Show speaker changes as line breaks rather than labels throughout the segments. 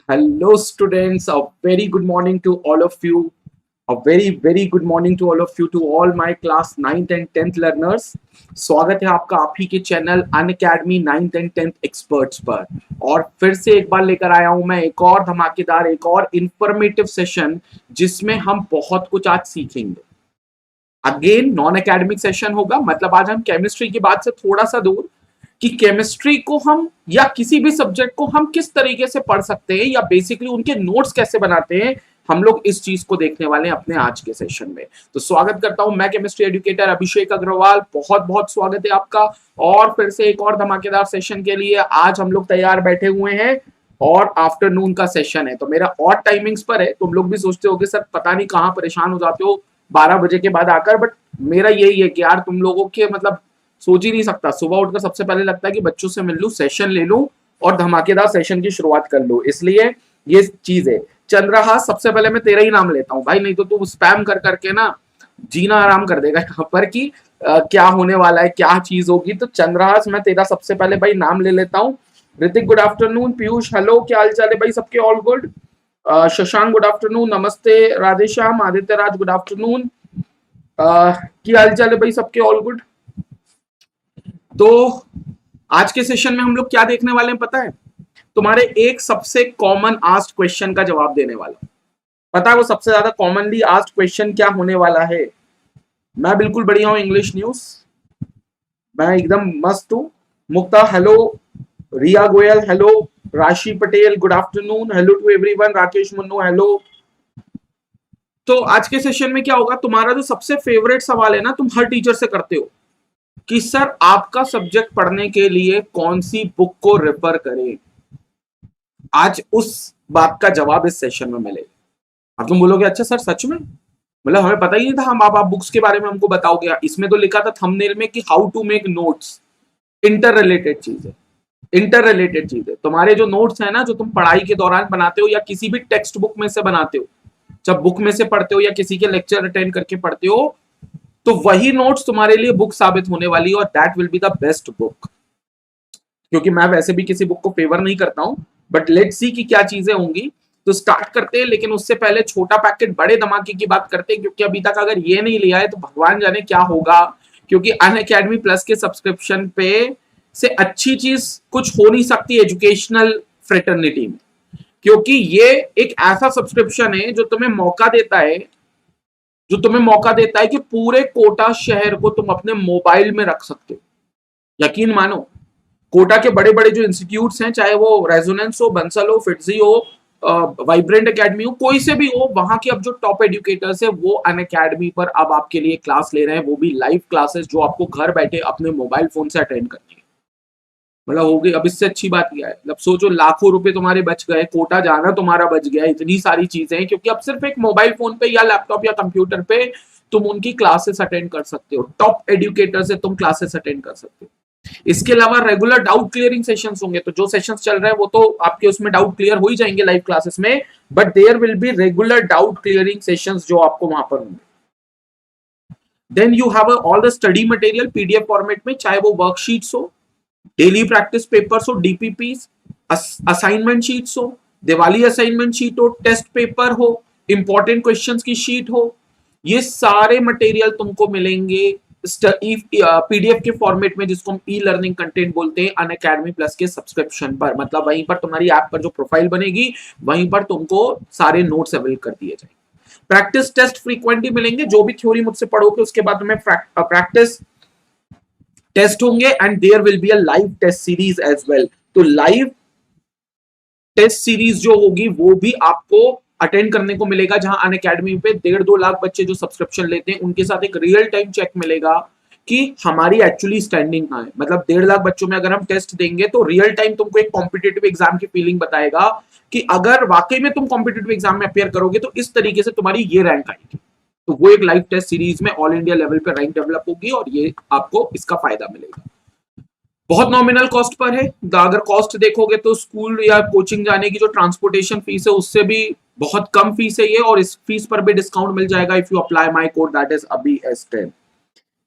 Hello, students. A very good morning to all of you. A very good morning to all of you, to all my class 9th and 10th learners. स्वागत है आपका आप ही के channel Unacademy 9th and 10th experts पर। और फिर से एक बार लेकर आया हूं मैं एक और धमाकेदार, एक और इंफॉर्मेटिव सेशन जिसमें हम बहुत कुछ आज सीखेंगे। अगेन नॉन एकेडमिक सेशन होगा, मतलब आज हम केमिस्ट्री की बात से थोड़ा सा दूर कि केमिस्ट्री को हम या किसी भी सब्जेक्ट को हम किस तरीके से पढ़ सकते हैं या बेसिकली उनके नोट्स कैसे बनाते हैं, हम लोग इस चीज को देखने वाले हैं अपने आज के सेशन में। तो स्वागत करता हूं, मैं केमिस्ट्री एजुकेटर अभिषेक अग्रवाल, बहुत बहुत स्वागत है आपका। और फिर से एक और धमाकेदार सेशन के लिए आज हम लोग तैयार बैठे हुए हैं और आफ्टरनून का सेशन है, तो मेरा और टाइमिंग्स पर है। तुम लोग भी सोचते हो कि सर पता नहीं कहाँ परेशान हो जाते हो 12 बजे के बाद आकर, बट मेरा यही है कि यार तुम लोगों के मतलब सोच ही नहीं सकता, सुबह उठकर सबसे पहले लगता है कि बच्चों से मिल लूं, सेशन ले लूं और धमाकेदार सेशन की शुरुआत कर लूं, इसलिए ये चीज है। चंद्रहास, सबसे पहले मैं तेरा ही नाम लेता हूं भाई, नहीं तो तू स्पैम कर करके ना जीना आराम कर देगा यहाँ पर कि क्या होने वाला है, क्या चीज होगी। तो चंद्रहास, मैं तेरा सबसे पहले भाई नाम ले लेता हूँ। Hrithik good afternoon, Piyush hello, क्या हाल चाल है भाई सबके, all good. Shashank good afternoon, नमस्ते राधेश्याम, आदित्य राज गुड आफ्टरनून, क्या हाल चाल है भाई सबके, ऑल गुड। तो आज के सेशन में हम लोग क्या देखने वाले हैं पता है? तुम्हारे एक सबसे कॉमन आस्क्ड क्वेश्चन का जवाब देने वाला। पता है वो सबसे ज्यादा कॉमनली आस्क्ड क्वेश्चन क्या होने वाला है? मैं बिल्कुल बढ़िया हूं, इंग्लिश न्यूज मैं एकदम मस्त हूं। Mukta hello, Riya Goyal hello, Rashi Patel good afternoon, hello to everyone, Rakesh Munnu hello. तो आज के सेशन में क्या होगा, तुम्हारा जो सबसे फेवरेट सवाल है ना, तुम हर टीचर से करते हो कि सर आपका सब्जेक्ट पढ़ने के लिए कौन सी बुक को रेफर करें, आज उस बात का जवाब इस सेशन में मिलेगा। अब तुम बोलोगे अच्छा सर सच में, मतलब हमें पता ही नहीं था, हम आप बुक्स के बारे में हमको बताओगे। इसमें तो लिखा था थंबनेल में कि how to make notes, interrelated चीज है, इंटर रिलेटेड चीज है। तुम्हारे जो नोट्स है ना, जो तुम पढ़ाई के दौरान बनाते हो या किसी भी टेक्स्ट बुक में से बनाते हो, जब बुक में से पढ़ते हो या किसी के लेक्चर अटेंड करके पढ़ते हो, तो वही नोट्स तुम्हारे लिए बुक साबित होने वाली है और that will be the best book. क्योंकि मैं वैसे भी किसी बुक को फेवर नहीं करता हूं, बट लेट्स सी कि क्या चीजें होंगी। तो स्टार्ट करते हैं, लेकिन उससे पहले छोटा पैकेट बड़े धमाके की बात करते हैं, क्योंकि अभी तक अगर ये नहीं लिया है तो भगवान जाने क्या होगा। क्योंकि अनअकैडमी प्लस के सब्सक्रिप्शन पे से अच्छी चीज कुछ हो नहीं सकती एजुकेशनल फ्रेटर्निटी में, क्योंकि ये एक ऐसा सब्सक्रिप्शन है जो तुम्हें मौका देता है कि पूरे कोटा शहर को तुम अपने मोबाइल में रख सकते हो। यकीन मानो, कोटा के बड़े बड़े जो इंस्टीट्यूट्स हैं, चाहे वो रेजोनेंस हो, बंसल हो, फिटजी हो, वाइब्रेंट एकेडमी हो, कोई से भी हो, वहां के अब जो टॉप एजुकेटर्स है वो अनअकैडमी पर अब आपके लिए क्लास ले रहे हैं, वो भी लाइव क्लासेस जो आपको घर बैठे अपने मोबाइल फोन से अटेंड करनी है। मतलब हो गई, अब इससे अच्छी बात क्या है? मतलब सोचो, लाखों रुपए तुम्हारे बच गए, कोटा जाना तुम्हारा बच गया, इतनी सारी चीजें हैं, क्योंकि अब सिर्फ एक मोबाइल फोन पे या लैपटॉप या कंप्यूटर पे तुम उनकी क्लासेस अटेंड कर सकते हो, टॉप एजुकेटर से तुम क्लासेस अटेंड कर सकते हो। इसके अलावा रेगुलर डाउट क्लियरिंग सेशंस होंगे, तो जो सेशंस चल रहे हैं वो तो आपके उसमें डाउट क्लियर हो ही जाएंगे लाइव क्लासेस में, but there will be regular doubt clearing sessions जो आपको वहां पर होंगे। Then you have all the study material PDF format में, चाहे वो वर्कशीट्स हो, डेली प्रैक्टिस पेपर्स हो, डीपीपीस, असाइनमेंट शीट्स हो, दिवाली असाइनमेंट शीट हो, टेस्ट पेपर हो, इंपॉर्टेंट क्वेश्चंस की शीट हो, ये सारे मटेरियल तुमको मिलेंगे पीडीएफ के फॉर्मेट में, जिसको हम ई लर्निंग कंटेंट बोलते हैं, अनअकैडमी प्लस के सब्सक्रिप्शन पर। मतलब वहीं पर तुम्हारी ऐप पर जो प्रोफाइल बनेगी, वहीं पर तुमको सारे नोट्स अवेल कर दिए जाएंगे। प्रैक्टिस टेस्ट फ्रीक्वेंटली मिलेंगे, जो भी थ्योरी मुझसे पढ़ोगे उसके बाद तुम्हें प्रैक्टिस टेस्ट होंगे, and there will be a live test series as well. तो लाइव टेस्ट सीरीज जो होगी वो भी आपको अटेंड करने को मिलेगा, जहां अनअकैडमी पे 1.5-2 लाख बच्चे जो सब्सक्रिप्शन लेते हैं उनके साथ एक रियल टाइम चेक मिलेगा कि हमारी एक्चुअली स्टैंडिंग कहां है। मतलब 1.5 लाख बच्चों में अगर हम टेस्ट देंगे तो रियल टाइम तुमको एक कॉम्पिटेटिव एग्जाम की फीलिंग बताएगा कि अगर वाकई में तुम कॉम्पिटेटिव एग्जाम में अपेयर करोगे तो इस तरीके से तुम्हारी ये रैंक आएगी। तो वो एक लाइव टेस्ट सीरीज में ऑल इंडिया लेवल पर रैंक डेवलप होगी और ये आपको इसका फायदा मिलेगा। बहुत नॉमिनल कॉस्ट पर है, अगर कॉस्ट देखोगे तो स्कूल या कोचिंग जाने की जो ट्रांसपोर्टेशन फीस है उससे भी बहुत कम फीस है ये, और इस फीस पर भी डिस्काउंट मिल जाएगा if you apply my code, that is अभी S10।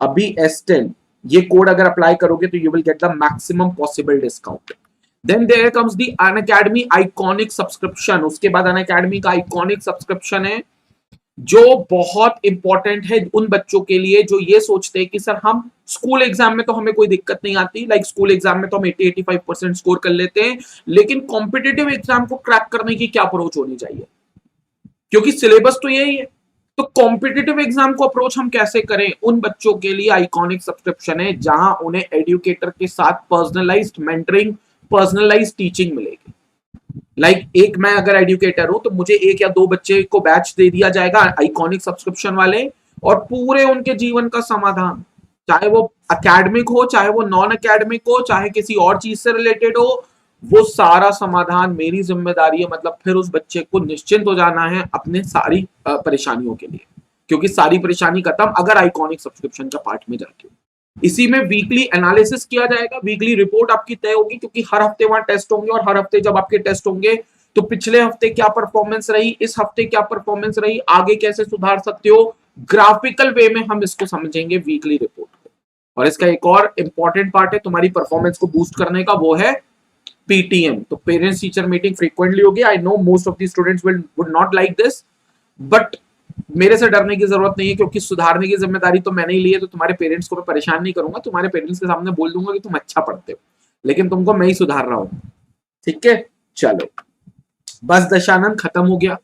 अभी S10 ये कोड अगर अप्लाई करोगे तो you will get the maximum possible discount. Then there comes the Unacademy iconic subscription. उसके बाद अनअकैडमी का आइकॉनिक सब्सक्रिप्शन है जो बहुत इंपॉर्टेंट है उन बच्चों के लिए जो ये सोचते हैं कि सर हम स्कूल एग्जाम में तो हमें कोई दिक्कत नहीं आती, लाइक स्कूल एग्जाम में तो हम 80-85% स्कोर कर लेते हैं, लेकिन कॉम्पिटिटिव एग्जाम को क्रैक करने की क्या अप्रोच होनी चाहिए, क्योंकि सिलेबस तो यही है। तो कॉम्पिटिटिव एग्जाम को अप्रोच हम कैसे करें, उन बच्चों के लिए आइकॉनिक सब्सक्रिप्शन है जहां उन्हें एडुकेटर के साथ पर्सनलाइज्ड मेंटरिंग, पर्सनलाइज्ड टीचिंग मिलेगी। लाइक एक मैं अगर एडुकेटर हूं तो मुझे एक या दो बच्चे को बैच दे दिया जाएगा आइकॉनिक सब्सक्रिप्शन वाले, और पूरे उनके जीवन का समाधान, चाहे वो एकेडमिक हो, चाहे वो नॉन एकेडमिक हो, चाहे किसी और चीज से रिलेटेड हो, वो सारा समाधान मेरी जिम्मेदारी है। मतलब फिर उस बच्चे को निश्चिंत हो जाना है अपने सारी परेशानियों के लिए, क्योंकि सारी परेशानी खत्म अगर आइकॉनिक सब्सक्रिप्शन का पार्ट में जाके। इसी में वीकली एनालिसिस किया जाएगा, वीकली रिपोर्ट आपकी तय होगी, क्योंकि हर हफ्ते वहां टेस्ट होंगे, और हर हफ्ते जब आपके टेस्ट होंगे तो पिछले हफ्ते क्या परफॉर्मेंस रही, इस हफ्ते क्या परफॉर्मेंस रही, आगे कैसे सुधार सकते हो, ग्राफिकल वे में हम इसको समझेंगे वीकली रिपोर्ट को। और इसका एक और इंपॉर्टेंट पार्ट है तुम्हारी परफॉर्मेंस को बूस्ट करने का, वो है पीटीएम। तो पेरेंट्स टीचर मीटिंग फ्रीक्वेंटली होगी। I know most of the students would not like this, but मेरे से डरने की जरूरत नहीं है, क्योंकि सुधारने की जिम्मेदारी तो मैंने ही ली है। तो तुम्हारे पेरेंट्स को मैं परेशान नहीं करूंगा, तुम्हारे पेरेंट्स के सामने बोल दूंगा कि तुम अच्छा पढ़ते हो, लेकिन तुमको मैं ही सुधार रहा हूं। ठीक है, चलो बस दशानंद खत्म हो गया,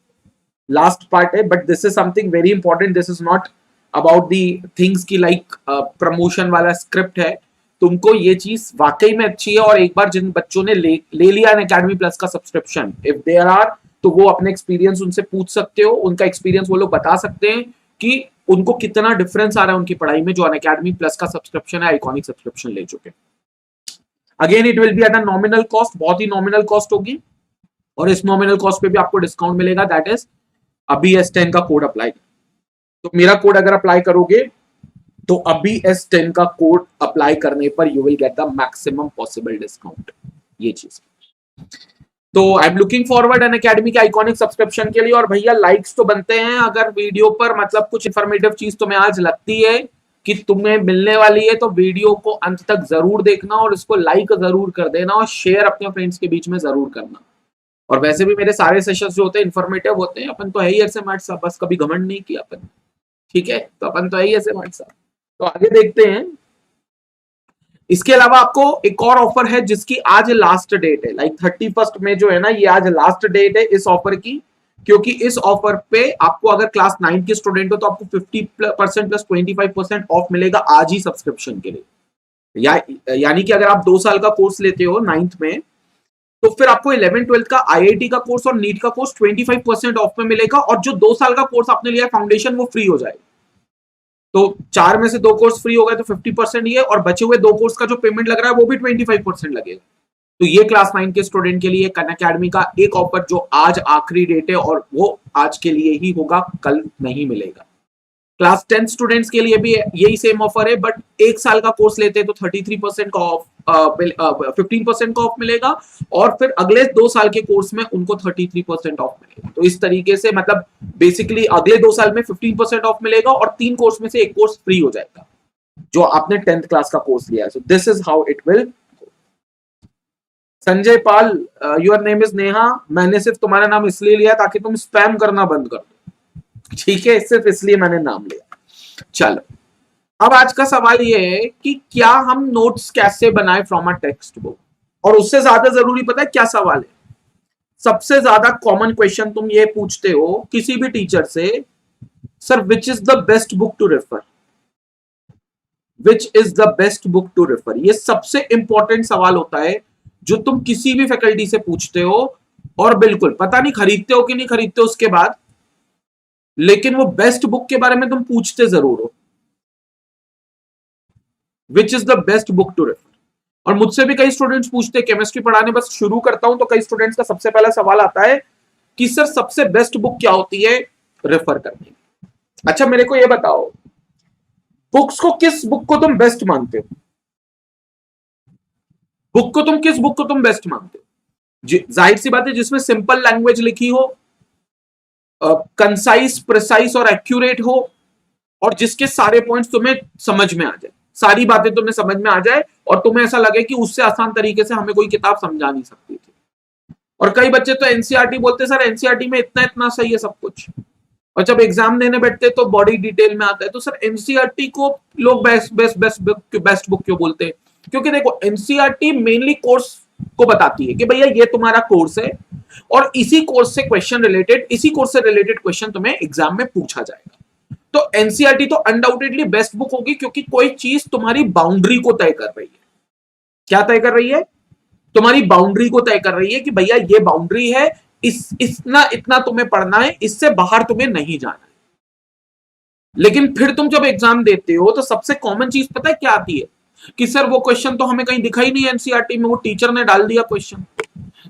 लास्ट पार्ट है, but this is something very important. This is not about the things की लाइक प्रमोशन वाला स्क्रिप्ट है। तुमको ये चीज वाकई में अच्छी है, और एक बार जिन बच्चों ने ले लिया अनअकैडमी प्लस का सब्सक्रिप्शन, इफ देयर आर, तो वो अपने एक्सपीरियंस उनसे पूछ सकते हो, उनका एक्सपीरियंस वो लोग बता सकते हैं कि उनको कितना डिफरेंस आ रहा है उनकी पढ़ाई में, जो अनअकैडमी प्लस का सब्सक्रिप्शन है, आइकॉनिक सब्सक्रिप्शन ले चुके। Again it will be at a nominal cost, बहुत ही नॉमिनल कॉस्ट होगी, और इस नॉमिनल कॉस्ट पे भी आपको डिस्काउंट मिलेगा, दैट इज अभी S10 का कोड अप्लाई। तो मेरा कोड अगर अप्लाई करोगे तो अभी S10 का कोड अप्लाई करने पर you will get the maximum possible discount, ये चीज। तो I am looking forward Unacademy के आइकॉनिक सब्सक्रिप्शन के लिए। और भैया लाइक्स तो बनते हैं, अगर वीडियो पर मतलब कुछ इंफॉर्मेटिव चीज तुम्हें आज लगती है कि तुम्हें मिलने वाली है, तो वीडियो को अंत तक जरूर देखना, और इसको लाइक जरूर कर देना, और शेयर अपने फ्रेंड्स के बीच में जरूर करना। और वैसे भी मेरे सारे सेशंस जो होते हैं इंफॉर्मेटिव होते हैं, अपन तो है ही ऐसे मैट साहब, बस कभी घमंड नहीं किया अपन, ठीक है, तो अपन तो है ही ऐसे मैट साहब। तो आगे देखते हैं। इसके अलावा आपको एक और ऑफर है जिसकी आज लास्ट डेट है, लाइक 31 में जो है ना, ये आज लास्ट डेट है इस ऑफर की, क्योंकि इस ऑफर पे आपको अगर क्लास 9 के स्टूडेंट हो तो आपको 50% प्लस 25% ऑफ मिलेगा आज ही सब्सक्रिप्शन के लिए। यानी कि अगर आप 2 साल का कोर्स लेते हो 9th में, तो फिर आपको 11-12 का आईआईटी का कोर्स और नीट का कोर्स 25% ऑफ में मिलेगा, और जो 2 साल का कोर्स आपने लिया फाउंडेशन, वो फ्री हो जाएगा। तो 4 में से 2 कोर्स फ्री हो गए तो 50% ये, और बचे हुए 2 कोर्स का जो पेमेंट लग रहा है वो भी 25% लगेगा। तो ये क्लास 9 के स्टूडेंट के लिए अनअकैडमी का एक ऑफर जो आज आखिरी डेट है, और वो आज के लिए ही होगा, कल नहीं मिलेगा। क्लास 10 स्टूडेंट्स के लिए भी यही सेम ऑफर है, बट 1 साल का कोर्स लेते हैं तो 33% का ऑफ, 15% का ऑफ मिलेगा, और फिर अगले 2 साल के कोर्स में उनको 33% ऑफ मिलेगा। तो इस तरीके से मतलब बेसिकली अगले 2 साल में 15% ऑफ मिलेगा, और 3 कोर्स में से 1 कोर्स फ्री हो जाएगा जो आपने 10th क्लास का कोर्स लिया है। So this is how it will. Sanjay Pal, your name is Neha, मैंने सिर्फ तुम्हारा नाम इसलिए लिया ताकि तुम स्पैम करना बंद कर दो, ठीक है, सिर्फ इसलिए मैंने नाम लिया। चलो, अब आज का सवाल ये है कि क्या हम नोट्स कैसे बनाए फ्रॉम अ टेक्स्ट बुक, और उससे ज्यादा जरूरी पता है क्या सवाल है? सबसे ज्यादा कॉमन क्वेश्चन तुम ये पूछते हो किसी भी टीचर से, sir which is the best book to refer, which is the best book to refer. ये सबसे इंपॉर्टेंट सवाल होता है जो तुम किसी भी फैकल्टी से पूछते हो, और बिल्कुल पता नहीं खरीदते हो कि नहीं खरीदते हो उसके बाद, लेकिन वो बेस्ट बुक के बारे में तुम पूछते जरूर हो, which is the best book to refer. और मुझसे भी कई स्टूडेंट्स पूछते हैं, केमिस्ट्री पढ़ाने बस शुरू करता हूं तो कई स्टूडेंट्स का सबसे पहला सवाल आता है कि सर सबसे बेस्ट बुक क्या होती है रेफर करने की। अच्छा मेरे को ये बताओ, बुक्स को किस बुक को तुम बेस्ट मानते हो? बुक को तुम किस बुक को तुम बेस्ट मानते हो? जाहिर सी बात है जिसमें सिंपल लैंग्वेज लिखी हो, कंसाइज, प्रिसाइज और एक्यूरेट हो, और जिसके सारे पॉइंट्स तुम्हें समझ में आ जाए। सारी बातें तुम्हें समझ में आ जाए और तुम्हें ऐसा लगे कि उससे आसान तरीके से हमें कोई किताब समझा नहीं सकती थी। और कई बच्चे तो एनसीईआरटी बोलते सर एनसीईआरटी में इतना इतना सही है सब कुछ, और जब एग्जाम देने बैठते तो बॉडी डिटेल में आता है। तो सर एनसीईआरटी को लोग बेस्ट बुक क्यों बोलते हैं? क्योंकि देखो एनसीईआरटी मेनली कोर्स को बताती है कि भैया ये तुम्हारा कोर्स है और इसी कोर्स से क्वेश्चन रिलेटेड, इसी कोर्स से रिलेटेड क्वेश्चन तुम्हें एग्जाम में पूछा जाएगा। तो एनसीईआरटी तो अनडाउटेडली बेस्ट बुक होगी क्योंकि कोई चीज तुम्हारी बाउंड्री को तय कर रही है। क्या तय कर रही है? तुम्हारी बाउंड्री को तय कर रही है कि भैया ये बाउंड्री है, इतना इतना तुम्हें पढ़ना है, इससे बाहर तुम्हें नहीं जाना है। लेकिन फिर तुम जब एग्जाम देते हो तो सबसे कॉमन चीज पता है क्या आती है कि सर वो क्वेश्चन तो हमें कहीं दिखा ही नहीं एनसीईआरटी में, वो टीचर ने डाल दिया क्वेश्चन।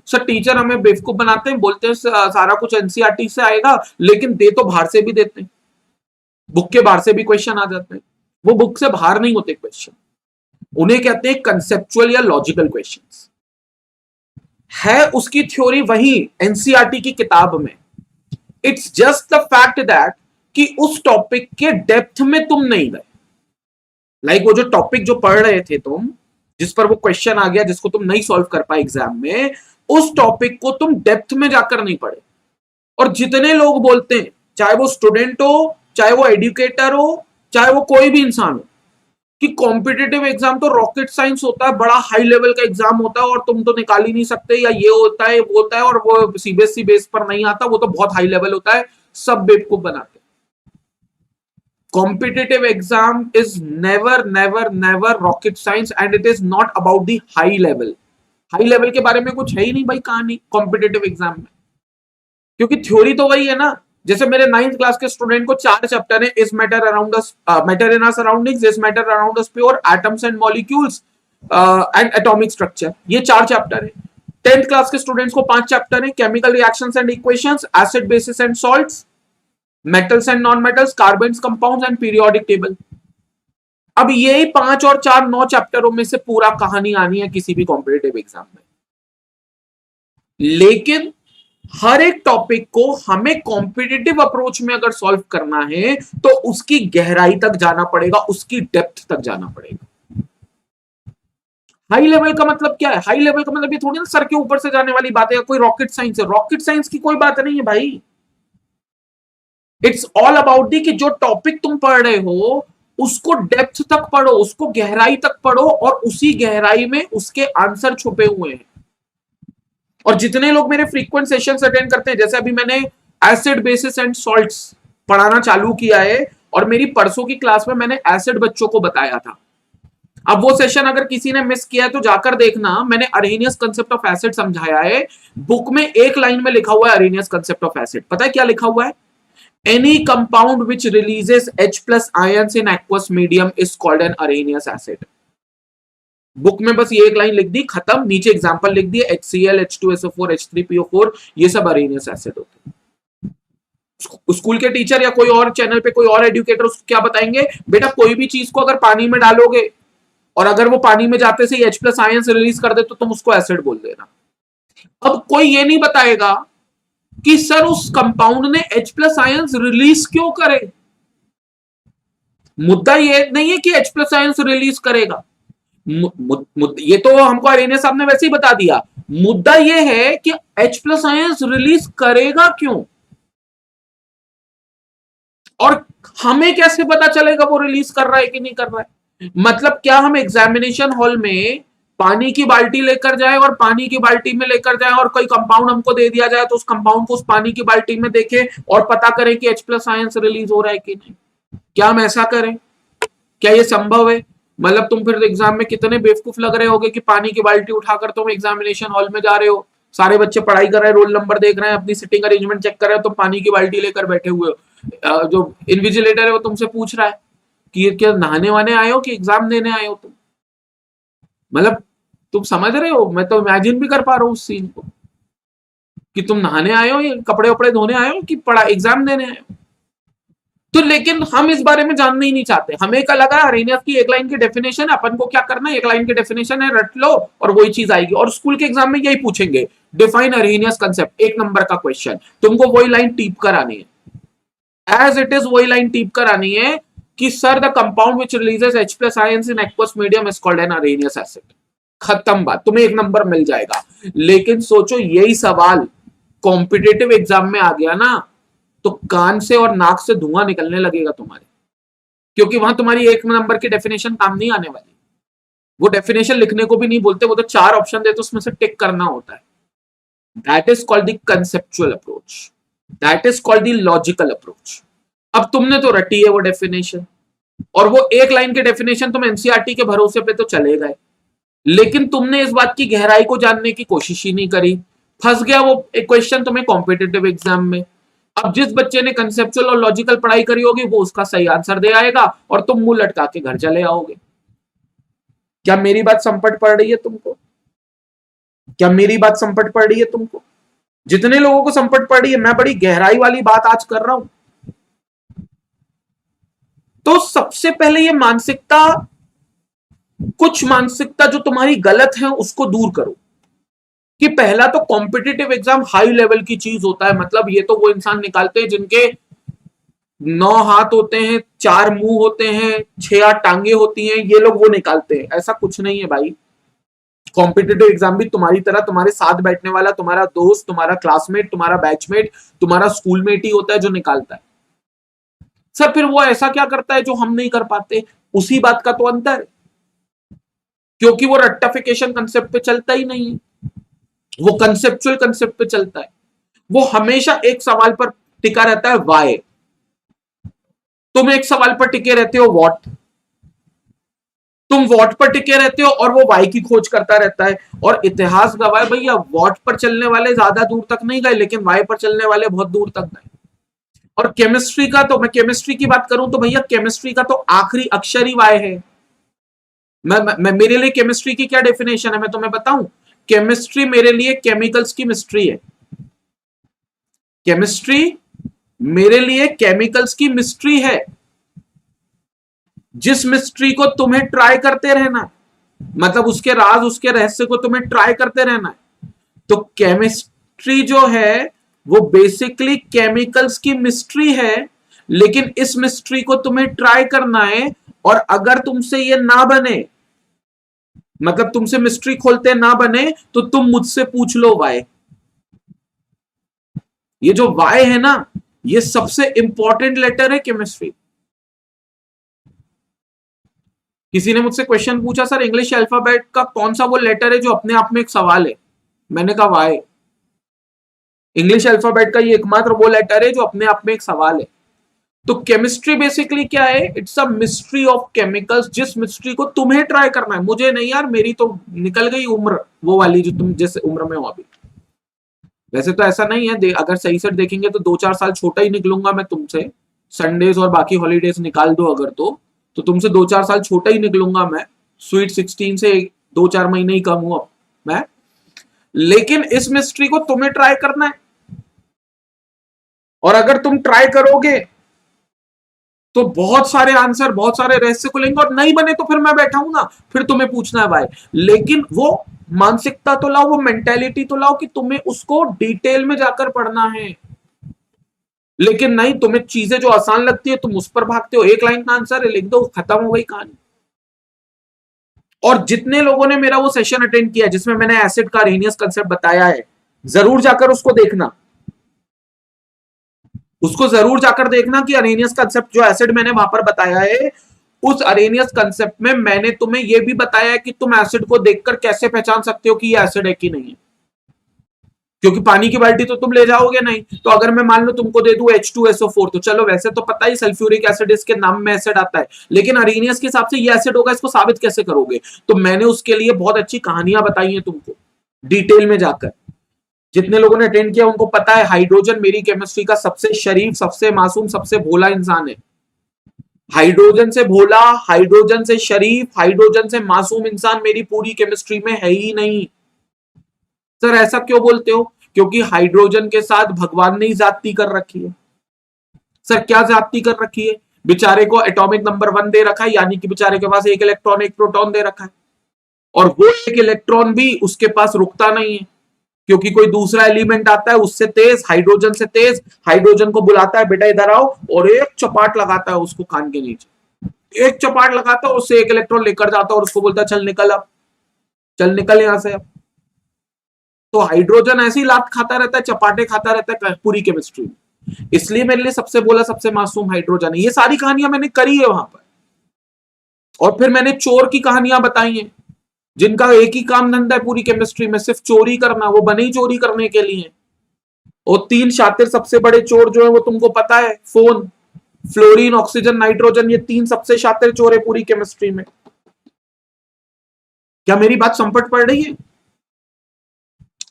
सर टीचर हमें बेवकूफ बनाते हैं, बोलते हैं सारा कुछ एनसीईआरटी से आएगा, लेकिन दे तो बाहर से भी देते हैं, बुक के बाहर से भी क्वेश्चन आ जाते हैं। वो बुक से बाहर नहीं होते क्वेश्चन, उन्हें कहते हैं कंसेप्चुअल या लॉजिकल क्वेश्चंस। है उसकी थ्योरी वही एनसीईआरटी की किताब में। It's just the fact that कि उस टॉपिक के डेप्थ में तुम नहीं गए। लाइक वो जो टॉपिक जो पढ़ रहे थे तुम, जिस पर वो क्वेश्चन आ गया जिसको तुम नहीं सॉल्व कर पाए एग्जाम में, उस टॉपिक को तुम डेप्थ में जाकर नहीं पढ़े। और जितने लोग बोलते हैं, चाहे वो स्टूडेंट हो, चाहे वो एजुकेटर हो, चाहे वो कोई भी इंसान हो, कि कॉम्पिटिटिव एग्जाम तो रॉकेट साइंस होता है, बड़ा हाई लेवल का एग्जाम होता है और तुम तो निकाल ही नहीं सकते, या ये होता है वो होता है और वो सीबीएसई बेस पर नहीं आता, वो तो बहुत हाई लेवल होता है, सब बेवकूफ बनाते। Competitive exam is never never never rocket science and it is not about the high level. High level के बारे में कुछ है ही नहीं भाई कहानी कॉम्पिटिटिव एग्जाम में, क्योंकि थ्योरी तो वही है ना। जैसे मेरे 9th क्लास के स्टूडेंट को 4 चैप्टर है, इस matter around us, matter in our surroundings, this matter around us pure, atoms and molecules and atomic structure, ये 4 चैप्टर है। 10th क्लास के स्टूडेंट्स को 5 चैप्टर है, chemical reactions and equations, acid basis and salts, metals and non metals, carbons compounds and periodic table. अब यही 5 और 4 9 चैप्टरों में से पूरा कहानी आनी है किसी भी कॉम्पिटिटिव एग्जाम में। लेकिन हर एक टॉपिक को हमें कॉम्पिटिटिव अप्रोच में अगर सॉल्व करना है तो उसकी गहराई तक जाना पड़ेगा, उसकी डेप्थ तक जाना पड़ेगा। हाई लेवल का मतलब क्या है? हाई लेवल का मतलब ये थोड़ी ना सर के ऊपर से जाने वाली बात है, कोई रॉकेट साइंस है। रॉकेट साइंस की कोई बात नहीं है भाई। इट्स ऑल अबाउट दी कि जो टॉपिक तुम पढ़ रहे हो उसको डेप्थ तक पढ़ो, उसको गहराई तक पढ़ो, और उसी गहराई में उसके आंसर छुपे हुए हैं। और जितने लोग मेरे फ्रीक्वेंट सेशंस अटेंड करते हैं, जैसे अभी मैंने एसिड बेसिस एंड सॉल्ट्स पढ़ाना चालू किया है और मेरी परसों की क्लास में मैंने एसिड बच्चों को बताया था। अब वो सेशन अगर किसी ने मिस किया है तो जाकर देखना, मैंने अरेनियस कांसेप्ट ऑफ एसिड समझाया है। बुक में एक लाइन में लिखा हुआ है अरेनियस कांसेप्ट ऑफ एसिड। पता है क्या लिखा हुआ है? Any compound which releases H+ ions in aqueous medium is called an Arrhenius acid. Book में बस ये एक लाइन लिख दी, खत्म। नीचे एग्जांपल लिख दिए, HCl, H2SO4, H3PO4, ये सब अरेनियस एसिड होते हैं। स्कूल के टीचर या कोई और चैनल पे कोई और एजुकेटर उसको क्या बताएंगे? बेटा कोई भी चीज को अगर पानी में डालोगे और अगर वो पानी में जाते से H+ आयंस रिलीज कर दे तो तुम उसको एसिड बोल देना। अब कोई ये नहीं बताएगा कि सर उस कंपाउंड ने H+ आयंस रिलीज क्यों करे। मुद्दा ये नहीं है कि H+ आयंस रिलीज करेगा, ये तो हमको अरेनियस साहब ने वैसे ही बता दिया। मुद्दा ये है कि H+ आयंस रिलीज करेगा क्यों, और हमें कैसे पता चलेगा वो रिलीज कर रहा है कि नहीं कर रहा है। मतलब क्या हम एग्जामिनेशन हॉल में पानी की बाल्टी लेकर जाए और पानी की बाल्टी में लेकर जाए और कोई कंपाउंड हमको दे दिया जाए तो उस कंपाउंड को उस पानी की बाल्टी में देखें और पता करें कि H+ आयंस रिलीज हो रहा है कि नहीं? क्या हम ऐसा करें? क्या ये संभव है? मतलब तुम फिर एग्जाम में कितने बेवकूफ लग रहे होगे कि पानी की बाल्टी उठाकर तुम एग्जामिनेशन हॉल में जा रहे हो, सारे बच्चे पढ़ाई कर रहे हैं, रोल नंबर देख रहे हैं, अपनी सिटिंग अरेंजमेंट चेक कर रहे हो, तुम पानी की बाल्टी लेकर बैठे हुए हो। जो इन्विजिलेटर है वो तुमसे पूछ रहा है कि ये क्या नहाने वाने आए हो कि एग्जाम देने आए हो तुम? मतलब तुम समझ रहे हो? मैं तो इमेजिन भी कर पा रहा हूँ उस सीन को कि तुम नहाने आए हो या कपड़े वपड़े धोने आए हो कि पढ़ा एग्जाम देने आए हो। तो लेकिन हम इस बारे में जानना ही नहीं चाहते। हमें क्या लगा अरेनियस की एक लाइन की डेफिनेशन है, अपन को क्या करना है, एक लाइन की डेफिनेशन है, रट लो और वही चीज आएगी। और स्कूल के एग्जाम में यही पूछेंगे, डिफाइन अरेनियस कांसेप्ट, 1 नंबर का क्वेश्चन, तुमको वही लाइन टीप कर आनी है, एज इट इज वही लाइन टीप कर आनी है। कि sir the compound which releases H plus ions in aqueous medium is called an Arrhenius acid. खत्म बात, तुम्हें 1 नंबर मिल जाएगा। लेकिन सोचो यही सवाल कॉम्पिटेटिव एग्जाम में आ गया ना, तो कान से और नाक से धुआं निकलने लगेगा तुम्हारे, क्योंकि वहां तुम्हारी 1 नंबर की डेफिनेशन काम नहीं आने वाली। वो डेफिनेशन लिखने को भी नहीं बोलते, वो तो 4 ऑप्शन देते, उसमें से टिक करना होता है। That is called the conceptual approach, that is called the logical approach. अब तुमने तो रटी है वो डेफिनेशन, और वो एक लाइन के डेफिनेशन तुम एनसीईआरटी के भरोसे पे तो चले गए, लेकिन तुमने इस बात की गहराई को जानने की कोशिश ही नहीं करी। फंस गया वो एक क्वेश्चन तुम्हें कॉम्पिटिटिव एग्जाम में। अब जिस बच्चे ने कंसेप्चुअल और लॉजिकल पढ़ाई करी होगी वो उसका सही आंसर दे आएगा और तुम मुंह लटका के घर चले आओगे। क्या मेरी बात संपट पड़ रही है तुमको? क्या मेरी बात संपट पड़ रही है तुमको? जितने लोगों को संपट पड़ रही है, मैं बड़ी गहराई वाली बात आज कर रहा हूं। तो सबसे पहले ये मानसिकता, कुछ मानसिकता जो तुम्हारी गलत है उसको दूर करो। कि पहला तो कॉम्पिटिटिव एग्जाम हाई लेवल की चीज होता है, मतलब ये तो वो इंसान निकालते हैं जिनके 9 हाथ होते हैं, 4 मुंह होते हैं, 6-8 टांगे होती हैं, ये लोग वो निकालते हैं। ऐसा कुछ नहीं है भाई। कॉम्पिटिटिव एग्जाम भी तुम्हारी तरह तुम्हारे साथ बैठने वाला तुम्हारा दोस्त, तुम्हारा क्लासमेट, तुम्हारा बैचमेट, तुम्हारा स्कूलमेट ही होता है जो निकालता है। सर फिर वो ऐसा क्या करता है जो हम नहीं कर पाते? उसी बात का तो अंतर है, क्योंकि वो रट्टाफिकेशन कंसेप्ट पे चलता ही नहीं है, वो कंसेप्चुअल कंसेप्ट पे चलता है। वो हमेशा एक सवाल पर टिका रहता है, वाई। तुम एक सवाल पर टिके रहते हो, व्हाट। तुम व्हाट पर टिके रहते हो और वो वाई की खोज करता रहता है। और इतिहास गवाह भैया, व्हाट पर चलने वाले ज्यादा दूर तक नहीं गए, लेकिन वाई पर चलने वाले बहुत दूर तक गए। और केमिस्ट्री का तो, मैं केमिस्ट्री की बात करूं तो भैया केमिस्ट्री का तो आखिरी अक्षर ही वाई है। मैं मेरे लिए केमिस्ट्री की क्या डेफिनेशन है मैं तुम्हें बताऊं? केमिस्ट्री मेरे लिए केमिकल्स की मिस्ट्री है। केमिस्ट्री मेरे लिए केमिकल्स की मिस्ट्री है, जिस मिस्ट्री को तुम्हें ट्राई करते रहना, मतलब उसके राज, उसके रहस्य को तुम्हें ट्राई करते रहना है। तो केमिस्ट्री जो है वो बेसिकली केमिकल्स की मिस्ट्री है, लेकिन इस मिस्ट्री को तुम्हें ट्राई करना है। और अगर तुमसे ये ना बने, मतलब तुमसे मिस्ट्री खोलते ना बने, तो तुम मुझसे पूछ लो वाई। ये जो वाई है ना, ये सबसे इंपॉर्टेंट लेटर है केमिस्ट्री। किसी ने मुझसे क्वेश्चन पूछा, सर इंग्लिश अल्फाबेट का कौन सा वो लेटर है जो अपने आप में एक सवाल है? मैंने कहा वाई। इंग्लिश अल्फाबेट का ये एकमात्र वो लेटर है जो अपने आप में एक सवाल है। तो केमिस्ट्री बेसिकली क्या है? It's a mystery of chemicals, जिस मिस्ट्री को तुम्हें ट्राई करना है। मुझे नहीं यार, मेरी तो निकल गई उम्र वो वाली जो तुम जिस उम्र में हो अभी। वैसे तो ऐसा नहीं है, अगर सही से देखेंगे तो 2-4 साल छोटा ही निकलूंगा मैं तुमसे। संडेज और बाकी हॉलीडेज निकाल दो अगर, तो तुमसे 2-4 साल छोटा ही निकलूंगा मैं। स्वीट 16 से 2-4 महीने ही कम हूं अब मैं। लेकिन इस मिस्ट्री को तुम्हें ट्राई करना है, और अगर तुम ट्राई करोगे तो बहुत सारे आंसर, बहुत सारे रहस्य खुलेंगे। और नहीं बने तो फिर मैं बैठा हूं ना, फिर तुम्हें पूछना है भाई। लेकिन वो मानसिकता तो लाओ, वो मेंटेलिटी तो लाओ कि तुम्हें उसको डिटेल में जाकर पढ़ना है। लेकिन नहीं, तुम्हें चीजें जो आसान लगती है तुम उस पर भागते हो। 1 लाइन का आंसर है, लिख दो, खत्म हो गई कहानी। और जितने लोगों ने मेरा वो सेशन अटेंड किया जिसमें मैंने एसिड का अरेनियस कंसेप्ट बताया है, जरूर जाकर उसको देखना। उसको जरूर जाकर देखना कि अरेनियस कंसेप्ट जो एसिड मैंने वहां पर बताया है, उस अरेनियस कंसेप्ट में मैंने तुम्हें यह भी बताया है कि तुम एसिड को देखकर कैसे पहचान सकते हो कि ये एसिड है कि नहीं है। क्योंकि पानी की बाल्टी तो तुम ले जाओगे नहीं। तो अगर मैं मान लो तुमको दे दूं H2SO4, तो चलो वैसे तो पता ही सल्फ्यूरिक एसिड इसके नाम में एसिड आता है, लेकिन अरेनियस के हिसाब से ये एसिड होगा, इसको साबित कैसे करोगे? तो मैंने उसके लिए बहुत अच्छी कहानियां बताई हैं तुमको डिटेल में जाकर। जितने लोगों ने अटेंड किया उनको पता है, हाइड्रोजन मेरी केमिस्ट्री का सबसे शरीफ, सबसे मासूम, सबसे भोला इंसान है। हाइड्रोजन से भोला, हाइड्रोजन से शरीफ, हाइड्रोजन से मासूम इंसान मेरी पूरी केमिस्ट्री में है ही नहीं। सर ऐसा क्यों बोलते हो? क्योंकि हाइड्रोजन के साथ भगवान ने ही जाति कर रखी है। सर क्या जाति कर रखी है? बेचारे को एटॉमिक नंबर 1 दे रखा है, यानी कि बेचारे के पास 1 इलेक्ट्रॉन 1 प्रोटॉन दे रखा है। और वो 1 इलेक्ट्रॉन भी उसके पास रुकता नहीं है, क्योंकि कोई दूसरा एलिमेंट आता है उससे तेज, हाइड्रोजन से तेज, हाइड्रोजन को बुलाता है बेटा इधर आओ, और एक चपाट लगाता है उसको कान के नीचे। एक चपाट लगाता है, उससे एक इलेक्ट्रॉन लेकर जाता और उसको बोलता चल निकल, अब चल निकल यहां से अब। तो हाइड्रोजन ऐसे ही लात खाता रहता है, चपाटे खाता रहता है पूरी केमिस्ट्री में। इसलिए मेरे लिए सबसे बोला सबसे मासूम हाइड्रोजन है। ये सारी कहानियां मैंने करी है वहां पर। और फिर मैंने चोर की कहानियां बताई हैं, जिनका एक ही काम धंधा है पूरी केमिस्ट्री में, सिर्फ चोरी करना। वो बने ही चोरी करने के लिए। और तीन शातिर सबसे बड़े चोर जो है वो तुमको पता है, फोन, फ्लोरीन, ऑक्सीजन, नाइट्रोजन, ये तीन सबसे शातिर चोर है पूरी केमिस्ट्री में। क्या मेरी बात समझ पड़ रही है?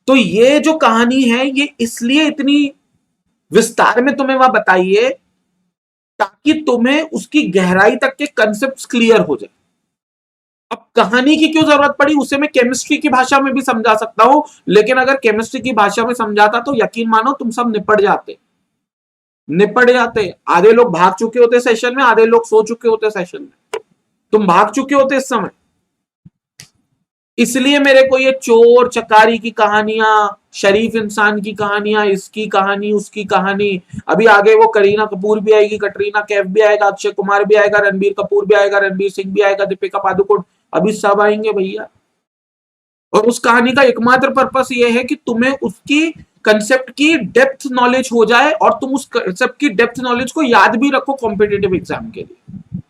तो ये जो कहानी है ये इसलिए इतनी विस्तार में तुम्हें वहां बताइए ताकि तुम्हें उसकी गहराई तक के कंसेप्ट क्लियर हो जाए। अब कहानी की क्यों जरूरत पड़ी, उसे मैं केमिस्ट्री की भाषा में भी समझा सकता हूं, लेकिन अगर केमिस्ट्री की भाषा में समझाता तो यकीन मानो तुम सब निपट जाते। आधे लोग भाग चुके होते सेशन में, आधे लोग सो चुके होते सेशन में। तुम भाग चुके होते इस समय। इसलिए मेरे को ये चोर चकारी की कहानियां, शरीफ इंसान की कहानियां, इसकी कहानी उसकी कहानी, अभी आगे वो करीना कपूर भी आएगी, कटरीना कैफ भी आएगा, अक्षय कुमार भी आएगा, रणबीर कपूर भी आएगा, रणबीर सिंह भी आएगा, दीपिका पादुकोण, अभी सब आएंगे भैया। और उस कहानी का एकमात्र पर्पस ये है कि तुम्हें उसकी कंसेप्ट की डेप्थ नॉलेज हो जाए और तुम उस कंसेप्ट की डेप्थ नॉलेज को याद भी रखो कॉम्पिटेटिव एग्जाम के लिए।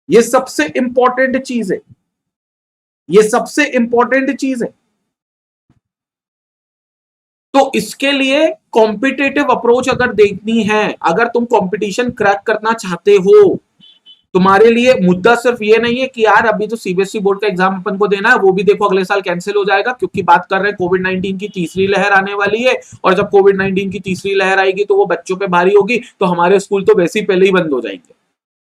ये सबसे इंपॉर्टेंट चीज है, ये सबसे इंपॉर्टेंट चीज है। तो इसके लिए कॉम्पिटेटिव अप्रोच अगर देखनी है, अगर तुम कंपटीशन क्रैक करना चाहते हो, तुम्हारे लिए मुद्दा सिर्फ ये नहीं है कि यार अभी तो सीबीएसई बोर्ड का एग्जाम अपन को देना है, वो भी देखो अगले साल कैंसिल हो जाएगा, क्योंकि बात कर रहे हैं कोविड 19 की तीसरी लहर आने वाली है। और जब कोविड 19 की तीसरी लहर आएगी तो वो बच्चों पे भारी होगी, तो हमारे स्कूल तो वैसे ही पहले ही बंद हो जाएंगे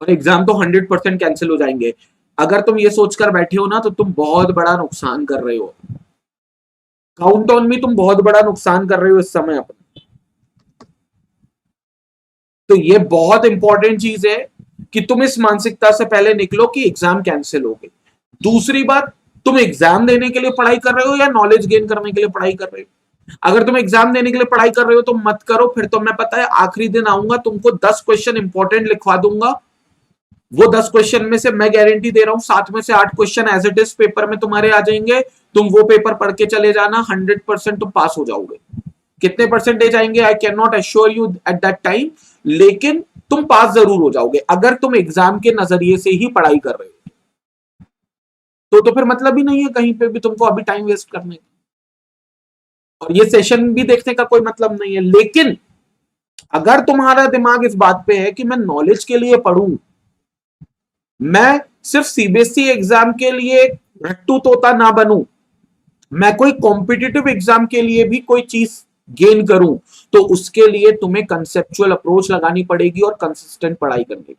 और एग्जाम तो 100% कैंसिल हो जाएंगे। अगर तुम ये सोचकर बैठे हो ना तो तुम बहुत बड़ा नुकसान कर रहे हो। काउंटडाउन में तुम बहुत बड़ा नुकसान कर रहे हो इस समय अपने। तो ये बहुत इंपॉर्टेंट चीज है कि तुम इस मानसिकता से पहले निकलो कि एग्जाम कैंसिल हो गई। दूसरी बात, तुम एग्जाम देने के लिए पढ़ाई कर रहे हो या नॉलेज गेन करने के लिए पढ़ाई कर रहे हो? अगर तुम एग्जाम देने के लिए पढ़ाई कर रहे हो तो मत करो, फिर तो मैं पता है आखिरी दिन आऊंगा, तुमको 10 क्वेश्चन इंपॉर्टेंट लिखवा दूंगा। वो 10 क्वेश्चन में से मैं गारंटी दे रहा हूं 7 में से 8 question as it is paper में तुम्हारे आ जाएंगे। तुम वो पेपर पढ़ के चले जाना, 100% तुम पास हो जाओगे। कितने परसेंटेज आएंगे I can not assure you at that time, लेकिन तुम पास जरूर हो जाओगे अगर तुम एग्जाम के नजरिए से ही पढ़ाई कर रहे हो। तो फिर मतलब ही नहीं है कहीं पे भी तुमको अभी टाइम वेस्ट करने का, और ये सेशन भी देखने का कोई मतलब नहीं है। लेकिन अगर तुम्हारा दिमाग इस बात पे है कि मैं नॉलेज के लिए पढ़ूं, मैं सिर्फ सीबीएसई एग्जाम के लिए रट्टू तोता ना बनूं, मैं कोई कॉम्पिटिटिव एग्जाम के लिए भी कोई चीज गेन करूं, तो उसके लिए तुम्हें कंसेप्चुअल अप्रोच लगानी पड़ेगी और कंसिस्टेंट पढ़ाई करनी पड़ेगी